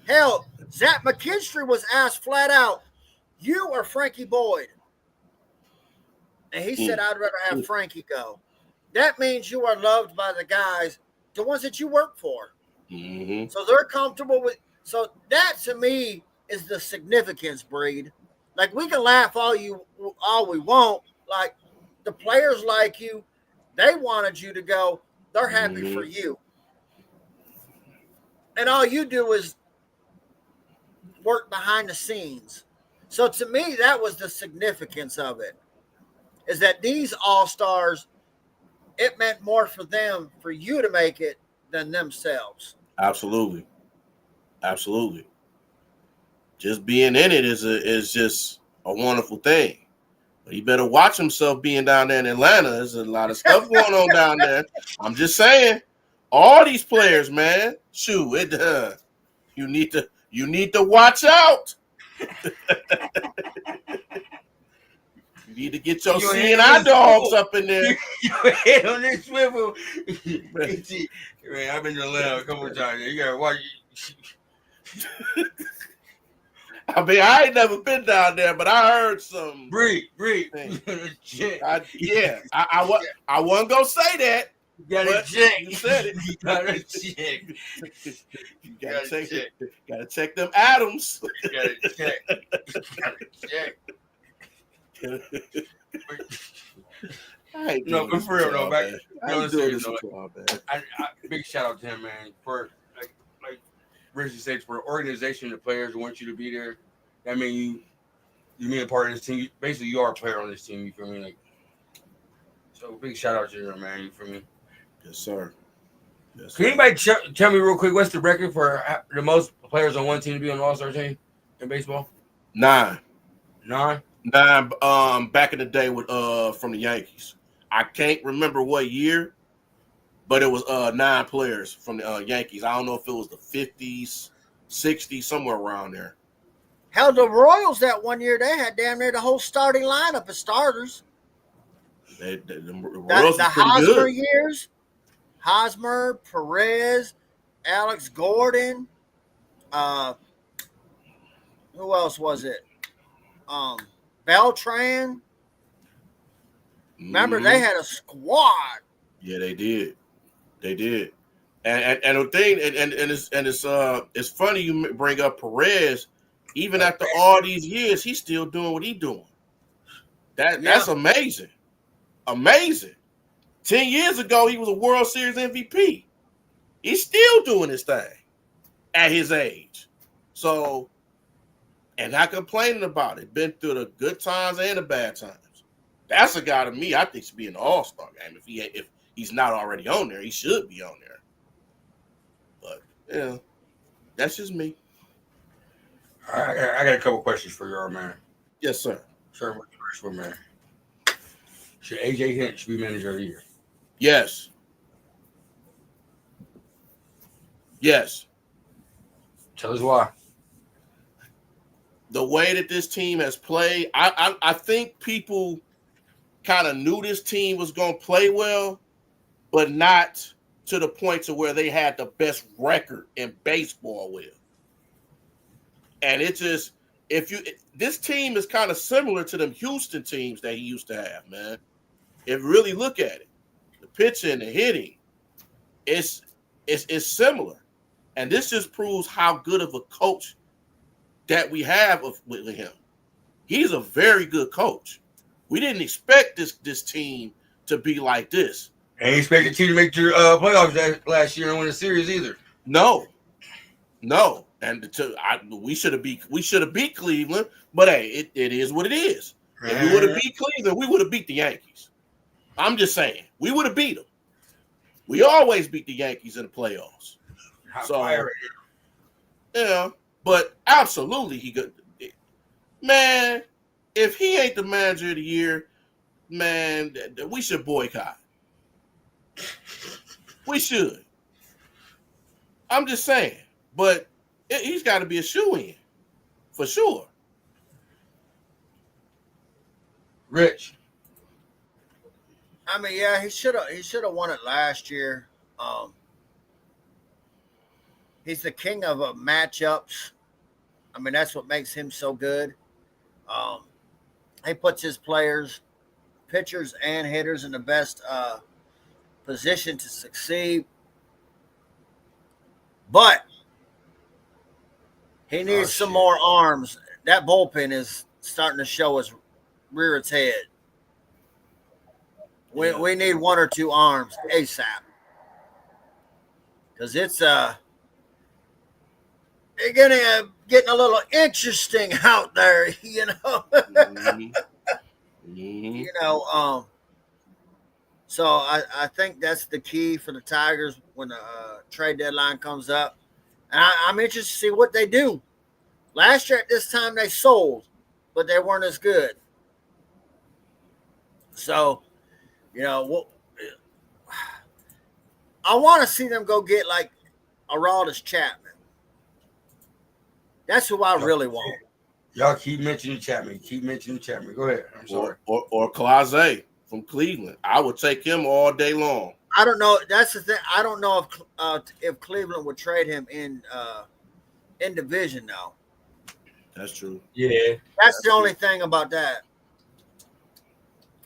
Hell, Zach McKinstry was asked flat out, "You or Frankie Boyd?" And he said, "I'd rather have Frankie go." That means you are loved by the guys, the ones that you work for. Mm-hmm. So they're comfortable with. So that to me is the significance, Breed. Like we can laugh all we want. Like the players like you, they wanted you to go. They're happy for you. And all you do is work behind the scenes. So to me, that was the significance of it. Is that these all-stars, it meant more for them, for you to make it, than themselves. Absolutely. Absolutely. Just being in it is just a wonderful thing. But he better watch himself being down there in Atlanta. There's a lot of stuff going on down there. I'm just saying, all these players, man. Shoot, you need to watch out. You need to get your CNI dogs up in there. Your head on this swivel. Man, I've been to Atlanta a couple of times. You gotta watch. I mean, I ain't never been down there, but I heard some. Breathe. I wasn't gonna say that. You gotta check. You said it. You gotta check. You gotta check them atoms. You gotta check. No, but for real, though, back. Big shout out to him, man. For like Richie said, for organization, the players want you to be there. That mean you mean a part of this team. Basically, you are a player on this team. You feel me? Like, so big shout out to you, man. You feel me? Yes, sir. Can anybody tell me real quick what's the record for the most players on one team to be on the All-Star team in baseball? 9. 9. Back in the day with from the Yankees. I can't remember what year, but it was 9 players from the Yankees. I don't know if it was the 50s, 60s, somewhere around there. Hell, the Royals that one year, they had damn near the whole starting lineup of starters. The Royals the Hosmer years, Hosmer, Perez, Alex Gordon. Who else was it? Beltran. Remember, they had a squad. Yeah, they did. And the thing, and it's funny you bring up Perez. Even after all these years, he's still doing what he's doing. That's amazing. Amazing. 10 years ago, he was a World Series MVP. He's still doing his thing at his age. So, and not complaining about it. Been through the good times and the bad times. That's a guy to me I think should be in the All-Star game. If he's not already on there, he should be on there. But, yeah, that's just me. I got a couple questions for you, man. Yes, sir. Sir, what's the first one, man? Should AJ Hinch be manager of the year? Yes. Yes. Tell us why. The way that this team has played, I think people kind of knew this team was going to play well, but not to the point to where they had the best record in baseball with. And it just, this team is kind of similar to them Houston teams that he used to have, man. If you really look at it, the pitching, the hitting, it's similar. And this just proves how good of a coach that we have with him. He's a very good coach. We didn't expect this team to be like this. Ain't expect the team to make your playoffs last year and win the series either. No. And we should have beat Cleveland, but hey, it is what it is. If we would have beat Cleveland, we would have beat the Yankees. I'm just saying, we would have beat them. We always beat the Yankees in the playoffs. So, yeah, but absolutely he could. Man, if he ain't the manager of the year, man, we should boycott. We should. I'm just saying. But he's got to be a shoe-in for sure. Rich. I mean, yeah, he should have won it last year. He's the king of matchups. I mean, that's what makes him so good. He puts his players, pitchers and hitters, in the best position to succeed. But he needs some more arms. That bullpen is starting to rear its head. We need one or two arms ASAP. Because it's getting a little interesting out there, you know. You know, so I think that's the key for the Tigers when the trade deadline comes up. And I'm interested to see what they do. Last year at this time they sold, but they weren't as good. So, you know, I want to see them go get like Aroldis Chapman. That's who I really want. Y'all keep mentioning Chapman. Go ahead. I'm sorry. Or Clase from Cleveland. I would take him all day long. I don't know. That's the thing. I don't know if Cleveland would trade him in division though. That's true. Yeah. That's the only thing about that.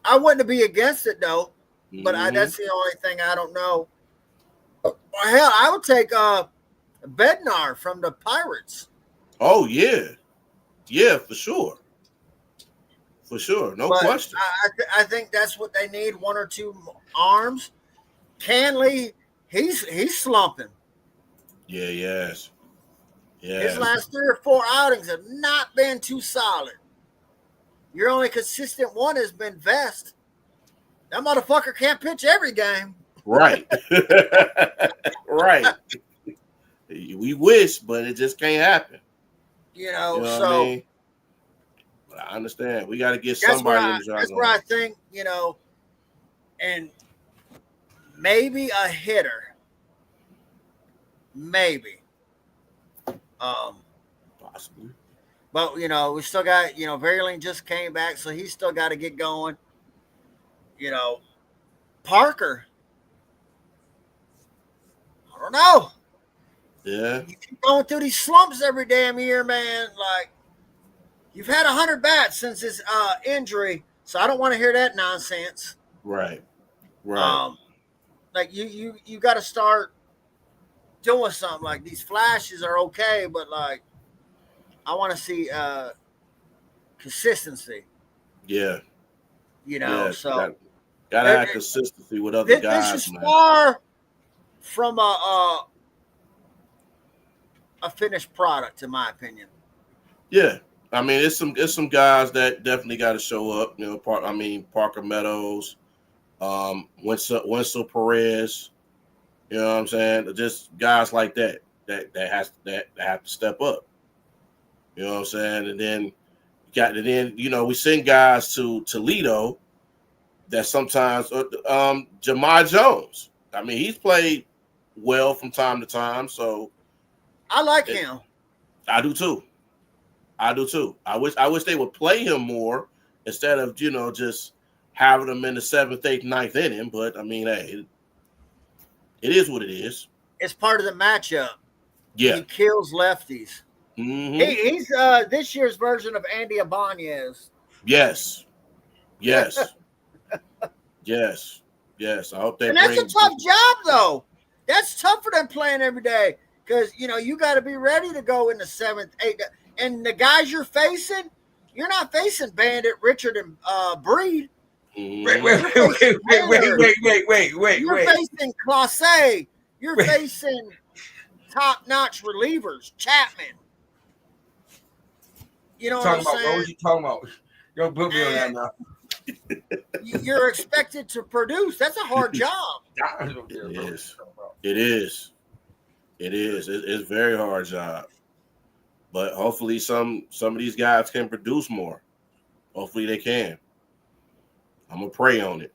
I wouldn't be against it though, but that's the only thing I don't know. Well, hell, I would take Bednar from the Pirates. Oh yeah, yeah, for sure, no question. I think that's what they need, one or two arms. Canley, he's slumping. Yeah, yes. His last 3 or 4 outings have not been too solid. Your only consistent one has been Vest. That motherfucker can't pitch every game. Right. Right. We wish, but it just can't happen. You know what so I mean? But I understand. We got to get somebody in the jar. That's where I think, you know, and maybe a hitter. Maybe. Possibly. But, you know, we still got, you know, Verlaine just came back, so he's still got to get going. You know, Parker. I don't know. Yeah. You keep going through these slumps every damn year, man. Like, you've had 100 bats since his injury, so I don't want to hear that nonsense. Right. Like, you got to start doing something. Like, these flashes are okay, but, like, I want to see consistency. Yeah. You know, so. Gotta have consistency with other guys, this is man. far from a finished product, in my opinion. Yeah, I mean, it's some guys that definitely got to show up. You know, Parker Meadows, Winslow Perez. You know what I'm saying? Just guys like that have to step up. You know what I'm saying? And then you know, we send guys to Toledo that sometimes Jamai Jones. I mean, he's played well from time to time, so I like him. I do too. I wish they would play him more instead of, you know, just having him in the 7th, 8th, 9th inning. But I mean, hey, it is what it is. It's part of the matchup. Yeah, he kills lefties. Mm-hmm. He's this year's version of Andy Ibanez. Yes. Yes. I hope they. And that's a tough job, though. That's tougher than playing every day because, you know, you got to be ready to go in the 7th, 8th. And the guys you're facing, you're not facing Bandit, Richard, and Breed. Wait. You're facing Clase. You're facing top-notch relievers, Chapman. You know what I'm saying? What was you talking about? Don't put me on that now. You're expected to produce. That's a hard job. It is. It's a very hard job. But hopefully some of these guys can produce more. Hopefully they can. I'm going to pray on it.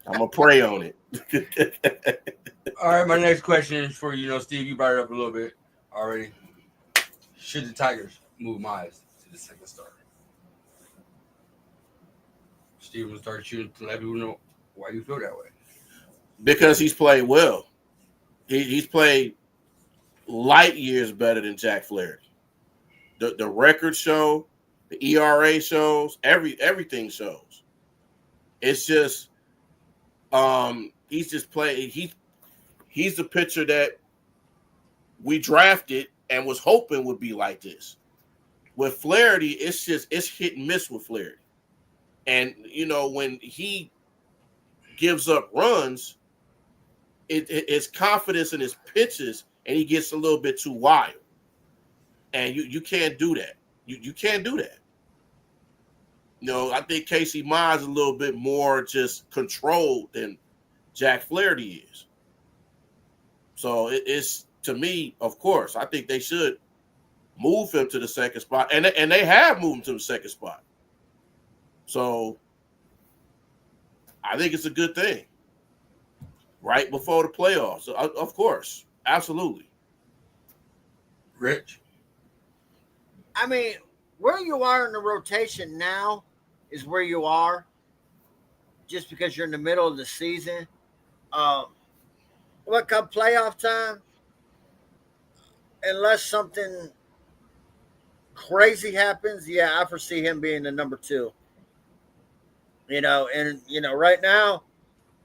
I'm gonna pray on it. All right, my next question is for Steve. You brought it up a little bit already. Should the Tigers move Mize to the second starter? Steve will start shooting to let people know why you feel that way. Because he's played well. He's played light years better than Jack Flaherty. The records show, the ERA shows, everything shows. It's just he's just playing. He's the pitcher that we drafted and was hoping would be like this. With Flaherty, it's hit and miss with Flaherty. And when he gives up runs, it's confidence in his pitches, and he gets a little bit too wild. And you can't do that. You can't do that. I think Casey Mize is a little bit more just controlled than Jack Flaherty is. So it's, to me, of course, I think they should move him to the second spot, and they have moved him to the second spot. So I think it's a good thing. Right before the playoffs, of course, absolutely. Rich? I mean, where you are in the rotation now is where you are just because you're in the middle of the season. What come playoff time, unless something crazy happens, I foresee him being the number 2. Right now,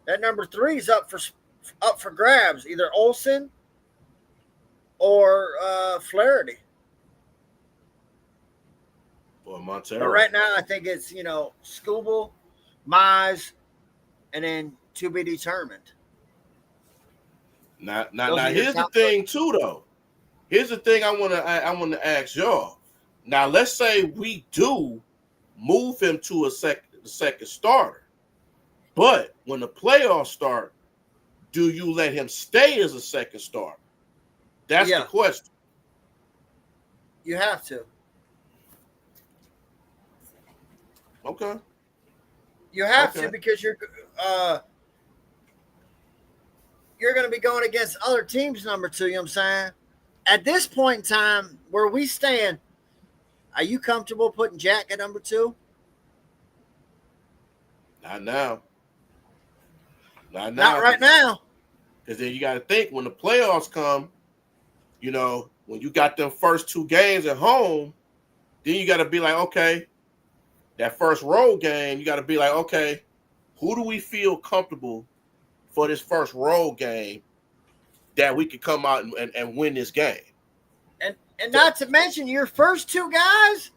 that number 3 is up for grabs, either Olsen or Flaherty. Or Montero. But right now, I think it's Skubal, Mize, and then to be determined. Now, here's the thing too, though. Here's the thing I want to ask y'all. Now, let's say we do move him to the second starter, but when the playoffs start, do you let him stay as a second starter? That's the question. You have to. Okay. You have to, because you're going to be going against other teams' number 2. You know what I'm saying? At this point in time, where we stand, are you comfortable putting Jack at number 2? Not now. Not right now. Because then you got to think, when the playoffs come, when you got them first 2 games at home, then you got to be like, okay, that first road game, you got to be like, okay, who do we feel comfortable for this first road game that we could come out and win this game? And not to mention your first 2 guys,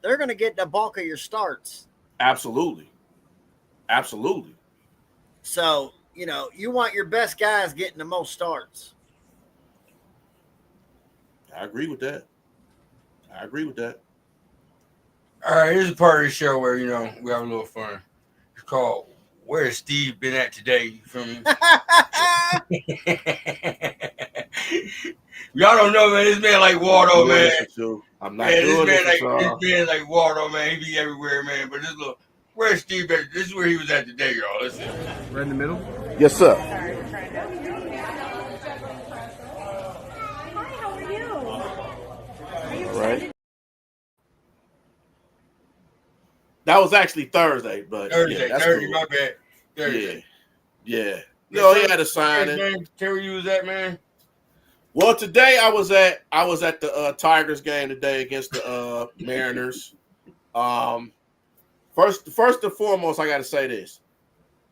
they're going to get the bulk of your starts. Absolutely. So, you want your best guys getting the most starts. I agree with that. All right, here's a part of the show where, we have a little fun. It's called Where's Steve Been At Today? You feel me? Y'all don't know, man. This man like Waldo, man. I'm not doing this man like Waldo, man. He be everywhere, man. But this little, where's Steve Been? This is where he was at today, y'all. Listen. Right in the middle? Yes, sir. Hi, how are you? Right. That was actually Thursday, but Thursday, cool. My bad. Thursday. Yeah. No, he had a signing. Tell where you was at, man. Well, today I was at the Tigers game today against the Mariners. First and foremost, I got to say this.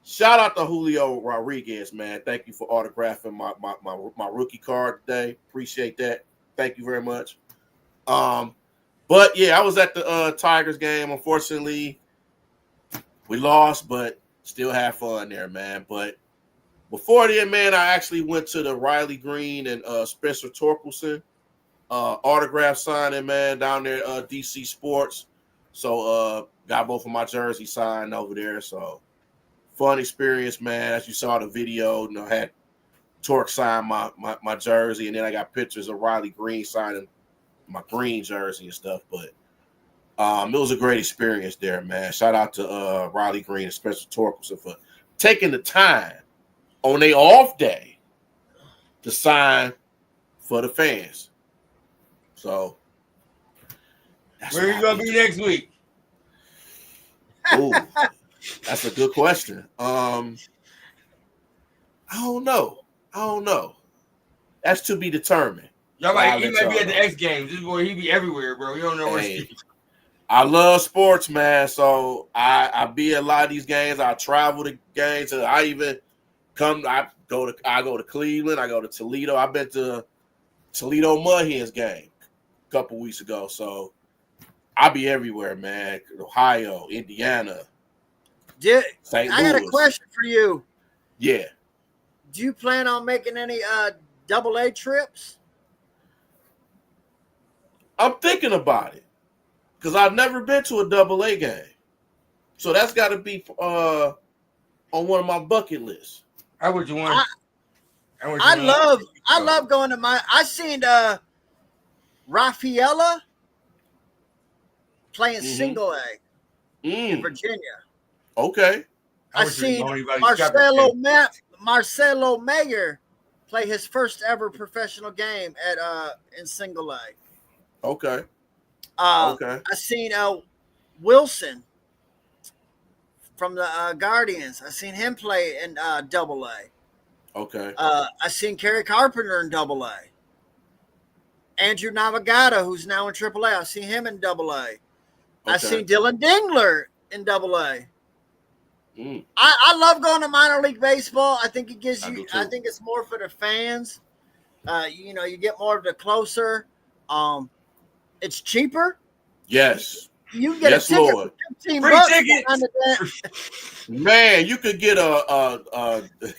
Shout out to Julio Rodriguez, man. Thank you for autographing my rookie card today. Appreciate that. Thank you very much. But yeah, I was at the Tigers game. Unfortunately, we lost, but still had fun there, man. But before then, man, I actually went to the Riley Green and Spencer Torkelson autograph signing, man, down there at DC Sports. So got both of my jerseys signed over there. So fun experience, man. As you saw the video, had Torque sign my jersey, and then I got pictures of Riley Green signing my green jersey and stuff. But it was a great experience there, man. Shout out to Riley Green and Spencer Torkelson for taking the time on their off day to sign for the fans. So that's Where you gonna be next week? Ooh, that's a good question. I don't know. That's to be determined. Y'all So I'll he let might be y'all at the know. X Games. This boy, he be everywhere, bro. You don't know where Hey, I love sports, man. So I be at a lot of these games. I travel to games, and I even I go to Cleveland. I go to Toledo. I've been to Toledo Mud Hens game a couple weeks ago. So I be everywhere, man. Ohio, Indiana, St. I got a Louis. question for you. Yeah. Do you plan on making any AA trips? I'm thinking about it because I've never been to a AA game. So that's got to be on one of my bucket lists. How would you want? I love going to I seen Rafaela playing single A in Virginia. Okay. I seen Marcelo Mayer play his first ever professional game at in single A. Okay. I seen Wilson from the Guardians. I seen him play in double A. Okay. I seen Kerry Carpenter in double A. Andrew Navigata, who's now in triple A. I seen him in double A. Okay. I seen Dylan Dingler in double A. I love going to minor league baseball. I think it gives you. I think it's more for the fans. You get more of the closer. It's cheaper. Yes. You can get a ticket Lord. for $15. Free tickets. Man, you could get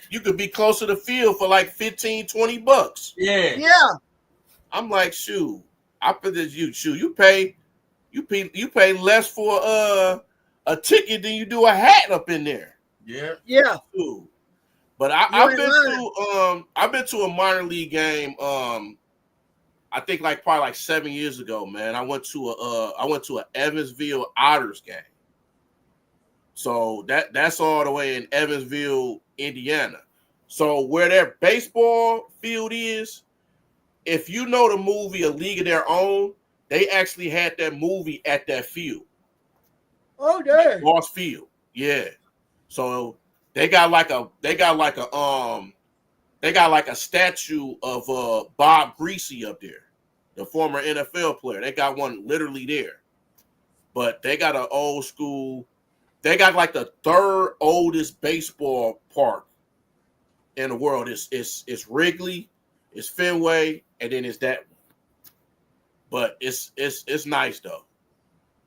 you could be close to the field for like $15-$20. Yeah. I'm like, shoot. I put this you pay less for a ticket than you do a hat up in there. Yeah. Shoot. But I've been to a minor league game. I think probably 7 years ago, man. I went to a Evansville Otters game. So that's all the way in Evansville, Indiana. So where their baseball field is, if you know the movie A League of Their Own, they actually had that movie at that field. Oh, damn. Ross Field. Yeah. So they got like a statue of Bob Greasy up there, the former NFL player. They got one literally there. But they got an old school, they got like the third oldest baseball park in the world. It's Wrigley, it's Fenway, and then it's that one. But it's nice though.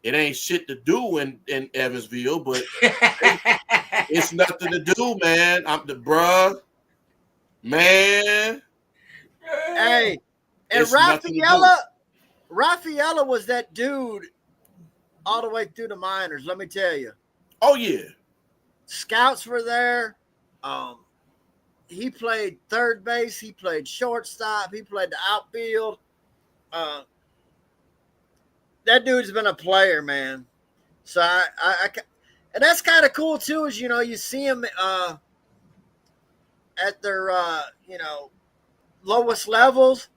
It ain't shit to do in Evansville, but it's nothing to do, man. I'm the bruh. Man. Hey, and Rafaela was that dude all the way through the minors, let me tell you. Oh, yeah. Scouts were there. He played third base. He played shortstop. He played the outfield. That dude's been a player, man. So and that's kind of cool too. Is you see him at their lowest levels,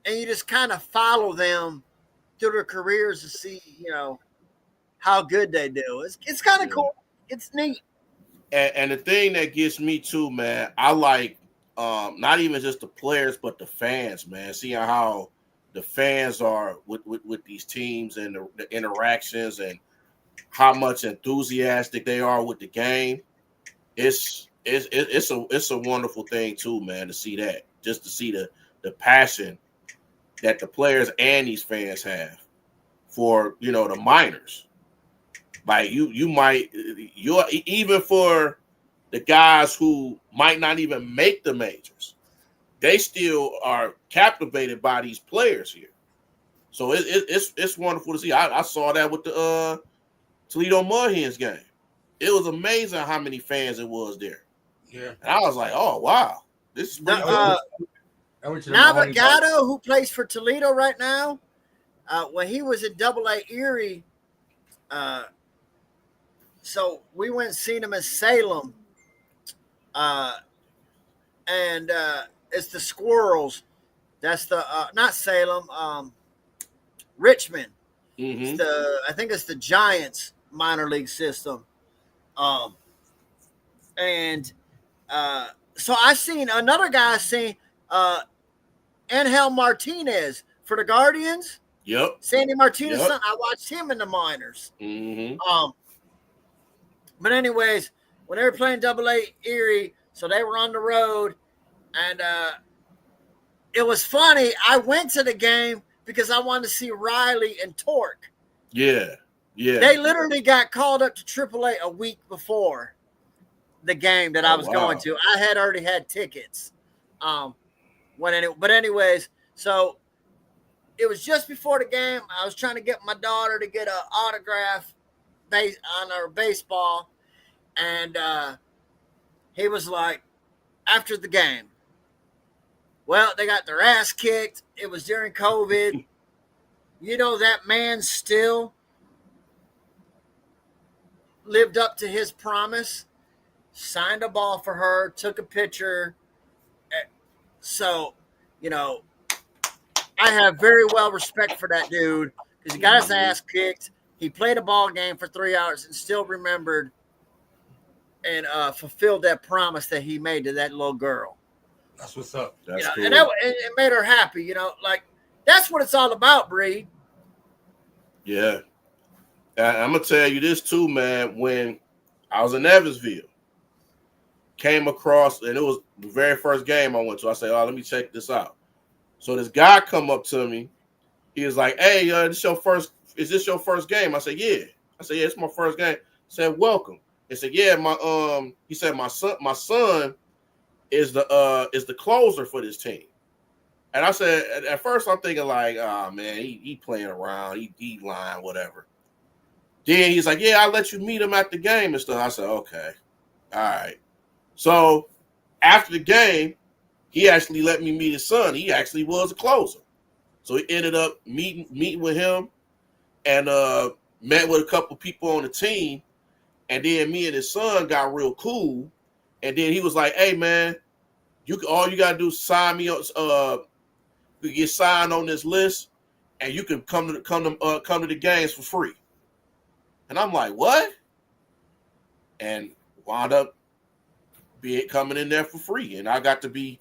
and you just kind of follow them through their careers to see how good they do. It's kind of cool. It's neat. And the thing that gets me too, man, I like not even just the players, but the fans, man. Seeing how the fans are with these teams and the interactions and how much enthusiastic they are with the game. It's a wonderful thing too, man, to see that. Just to see the passion that the players and these fans have for the minors. Like you're even for the guys who might not even make the majors, they still are captivated by these players here. So it's wonderful to see. I saw that with the Toledo Mud Hens game. It was amazing how many fans it was there. Yeah, and I was like, oh wow, this is pretty cool. Navigado, who plays for Toledo right now, when he was in AA Erie, so we went and seen him in Salem And it's the Squirrels. That's the not Salem, Richmond. Mm-hmm. I think it's the Giants minor league system. And so I seen another guy saying Angel Martinez for the Guardians. Yep. Sandy Martinez' Yep. son. I watched him in the minors. Mm-hmm. But anyways, when they were playing AA Erie, so they were on the road, and it was funny. I went to the game because I wanted to see Riley and Torque. Yeah. Yeah. They literally got called up to AAA a week before the game that I was going to. I had already had tickets. But anyways, so it was just before the game. I was trying to get my daughter to get an autograph on her baseball, and he was like, after the game, well, they got their ass kicked. It was during COVID. You know, that man still lived up to his promise, signed a ball for her, took a picture. So, you know, I have very well respect for that dude because he got his ass kicked. He played a ball game for 3 hours and still remembered and fulfilled that promise that he made to that little girl. That's what's up. That's cool. And it made her happy, you know, like that's what it's all about, Breed. Yeah. I'm going to tell you this too, man. When I was in Evansville, came across, and it was the very first game I went to. I said, let me check this out. So this guy come up to me. He was like, hey, is this your first game? I said, yeah. I said, yeah, it's my first game. I said, welcome. He said, yeah, he said, my son is the closer for this team. And I said, at first I'm thinking like, oh man, he playing around, he lying, whatever. Then he's like, yeah, I'll let you meet him at the game and stuff. I said, okay, all right. So after the game, he actually let me meet his son. He actually was a closer. So he ended up meeting with him and met with a couple people on the team. And then me and his son got real cool. And then he was like, hey man, all you gotta do is sign me up, you get signed on this list, and you can come to the games for free. And I'm like, what? And wound up coming in there for free, and I got to be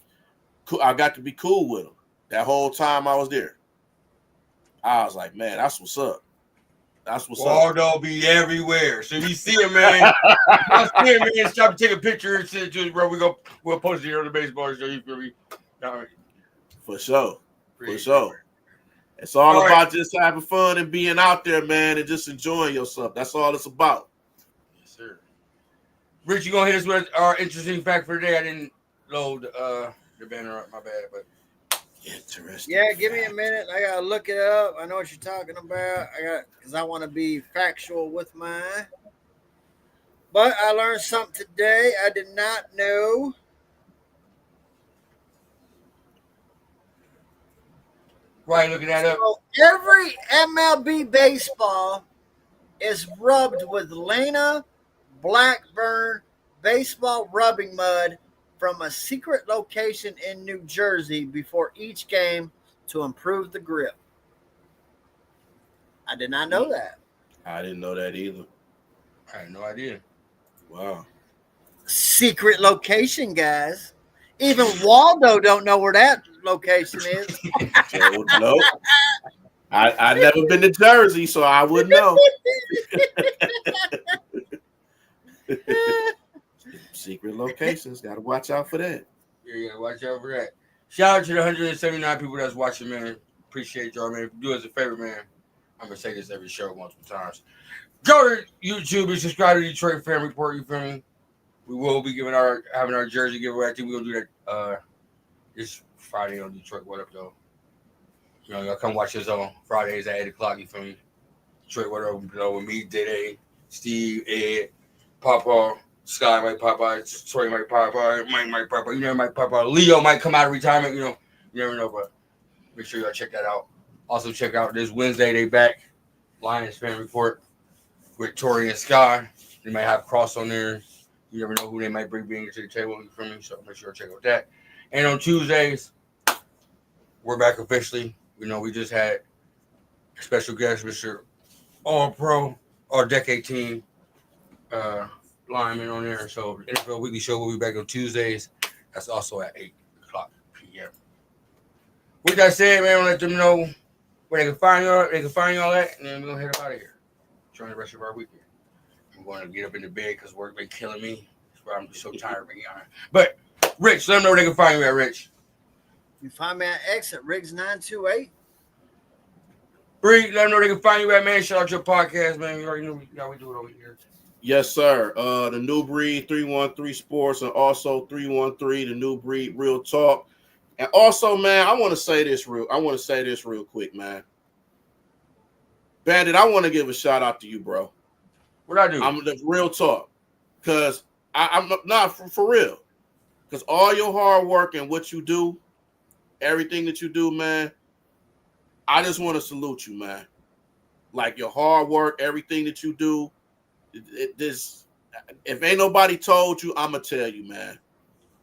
cool with him that whole time I was there. I was like, man, that's what's up. That's what's up. Waldo be everywhere. So if you see him, man, stop to take a picture and send it to us where we'll post it here on the baseball show. You feel me? All right. For sure. For sure. It's all about just having fun and being out there, man, and just enjoying yourself. That's all it's about. Yes, sir. Rich, you gonna hit us with our interesting fact for today? I didn't load the banner up, my bad, but interesting. Yeah, give me a minute. I gotta look it up. I know what you're talking about. Because I want to be factual with mine. But I learned something today I did not know. Right, looking that up. So every MLB baseball is rubbed with Lena Blackburn baseball rubbing mud from a secret location in New Jersey before each game to improve the grip. I did not know that. I didn't know that either. I had no idea. Wow. Secret location, guys. Even Waldo don't know where that location is. So, no. I never been to Jersey, so I wouldn't know. Secret locations. Got to watch out for that. Yeah, you gotta watch out for that. Shout out to the 179 people that's watching, man. Appreciate y'all, man. Do us a favor, man. I'm gonna say this every show multiple times. Go to YouTube and subscribe to Detroit Fan Report. You feel me? We will be having our jersey giveaway. I think we're gonna do that this Friday on Detroit What Up though. You know, y'all come watch us on Fridays at 8:00. You feel me? Detroit What Up, you know, with me, Dede, Steve, Ed, Papa, Sky might pop out, Troy might pop out, Mike might pop out, you never might pop out. Leo might come out of retirement, you know, you never know, but make sure y'all check that out. Also check out this Wednesday, they back, Lions Fan Report with Tori and Sky. They might have Cross on there. You never know who they might bring to the table for me, so make sure to check out that. And on Tuesdays, we're back officially. You know, we just had a special guest, Mr. All-Pro, All-Decade Team lineman on there. So the NFL Weekly Show will be back on Tuesdays. That's also at 8 o'clock p.m. With that said, man, I'll let them know where they can find y'all. They can find y'all at, and then we're going to head up out of here. Enjoy the rest of our weekend. I'm going to get up in the bed because work been killing me. That's why I'm just so tired, being honest. But, Rich, let them know where they can find you at, Rich. You can find me at X at Riggs928. Bree, let them know they can find you at, man. Shout out your podcast, man. You already know how we do it over here. Yes, sir. The New Breed 313 Sports, and also 313 The New Breed Real Talk. And also, man, I want to say this real quick, man. Bandit, I want to give a shout out to you, bro. What I do? I'm the real talk, because I'm not for real. Because all your hard work and what you do, everything that you do, man, I just want to salute you, man. Like your hard work, everything that you do. If ain't nobody told you, I'm gonna tell you, man.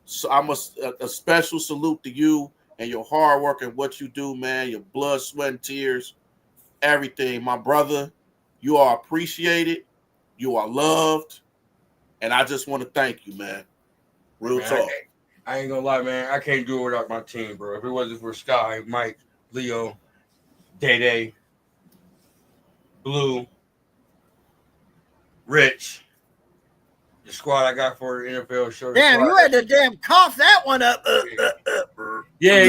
So I'm a special salute to you and your hard work and what you do, man. Your blood, sweat, and tears, everything, my brother. You are appreciated. You are loved, and I just want to thank you, man. Real man, talk. I ain't gonna lie, man. I can't do it without my team, bro. If it wasn't for Sky, Mike, Leo, Day, Blue, Rich, the squad I got for the NFL show. Damn, you had to damn cough that one up. Yeah,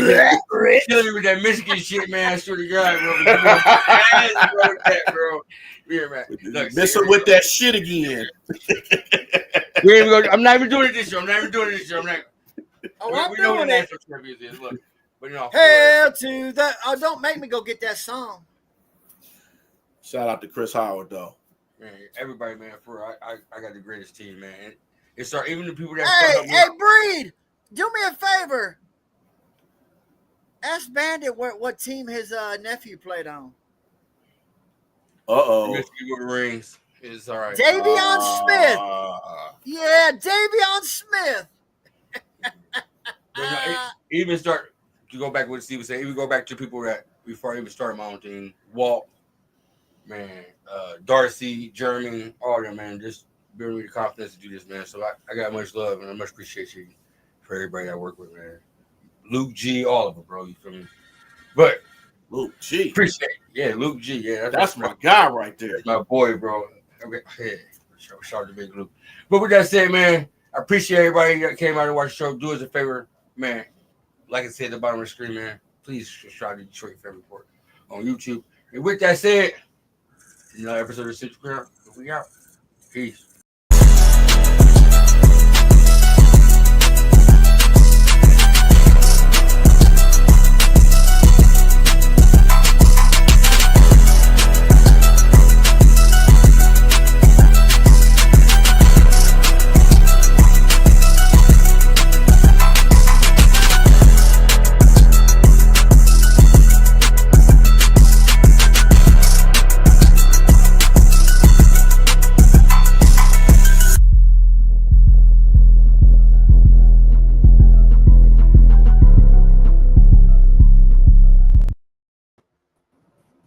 killing me with that Michigan shit, man. I swear to God, bro. Yeah, man. Look, Messing with that shit again. I'm not even doing it this year. I'm not. I'm We know what doing the it. national champions is. Look, but you know, Hell to that. Oh, don't make me go get that song. Shout out to Chris Howard, though. man, everybody, man. I got the greatest team, man. It's our even the people that. Hey, Breed, do me a favor. Ask Bandit what team his nephew played on. Michigan Wolverines is all right. Davion Smith. Yeah, Davion Smith. Even start to go back to what Steve was saying. Even go back to people that before I even started my own team. Walt, man, Darcy, Jeremy, all of them, man. Just building me the confidence to do this, man. So I got much love and I much appreciation for everybody I work with, man. Luke G, all of them, bro. You feel me? But Luke G. Appreciate it. Yeah, Luke G. Yeah, that's my guy right there. That's my boy, bro. Okay, yeah. Shout out to Big Luke. But with that said, man, I appreciate everybody that came out and watched the show. Do us a favor, man. Like I said at the bottom of the screen, man, please subscribe to Detroit Fan Report on YouTube. And with that said, another episode of Central Crown. We out. Peace.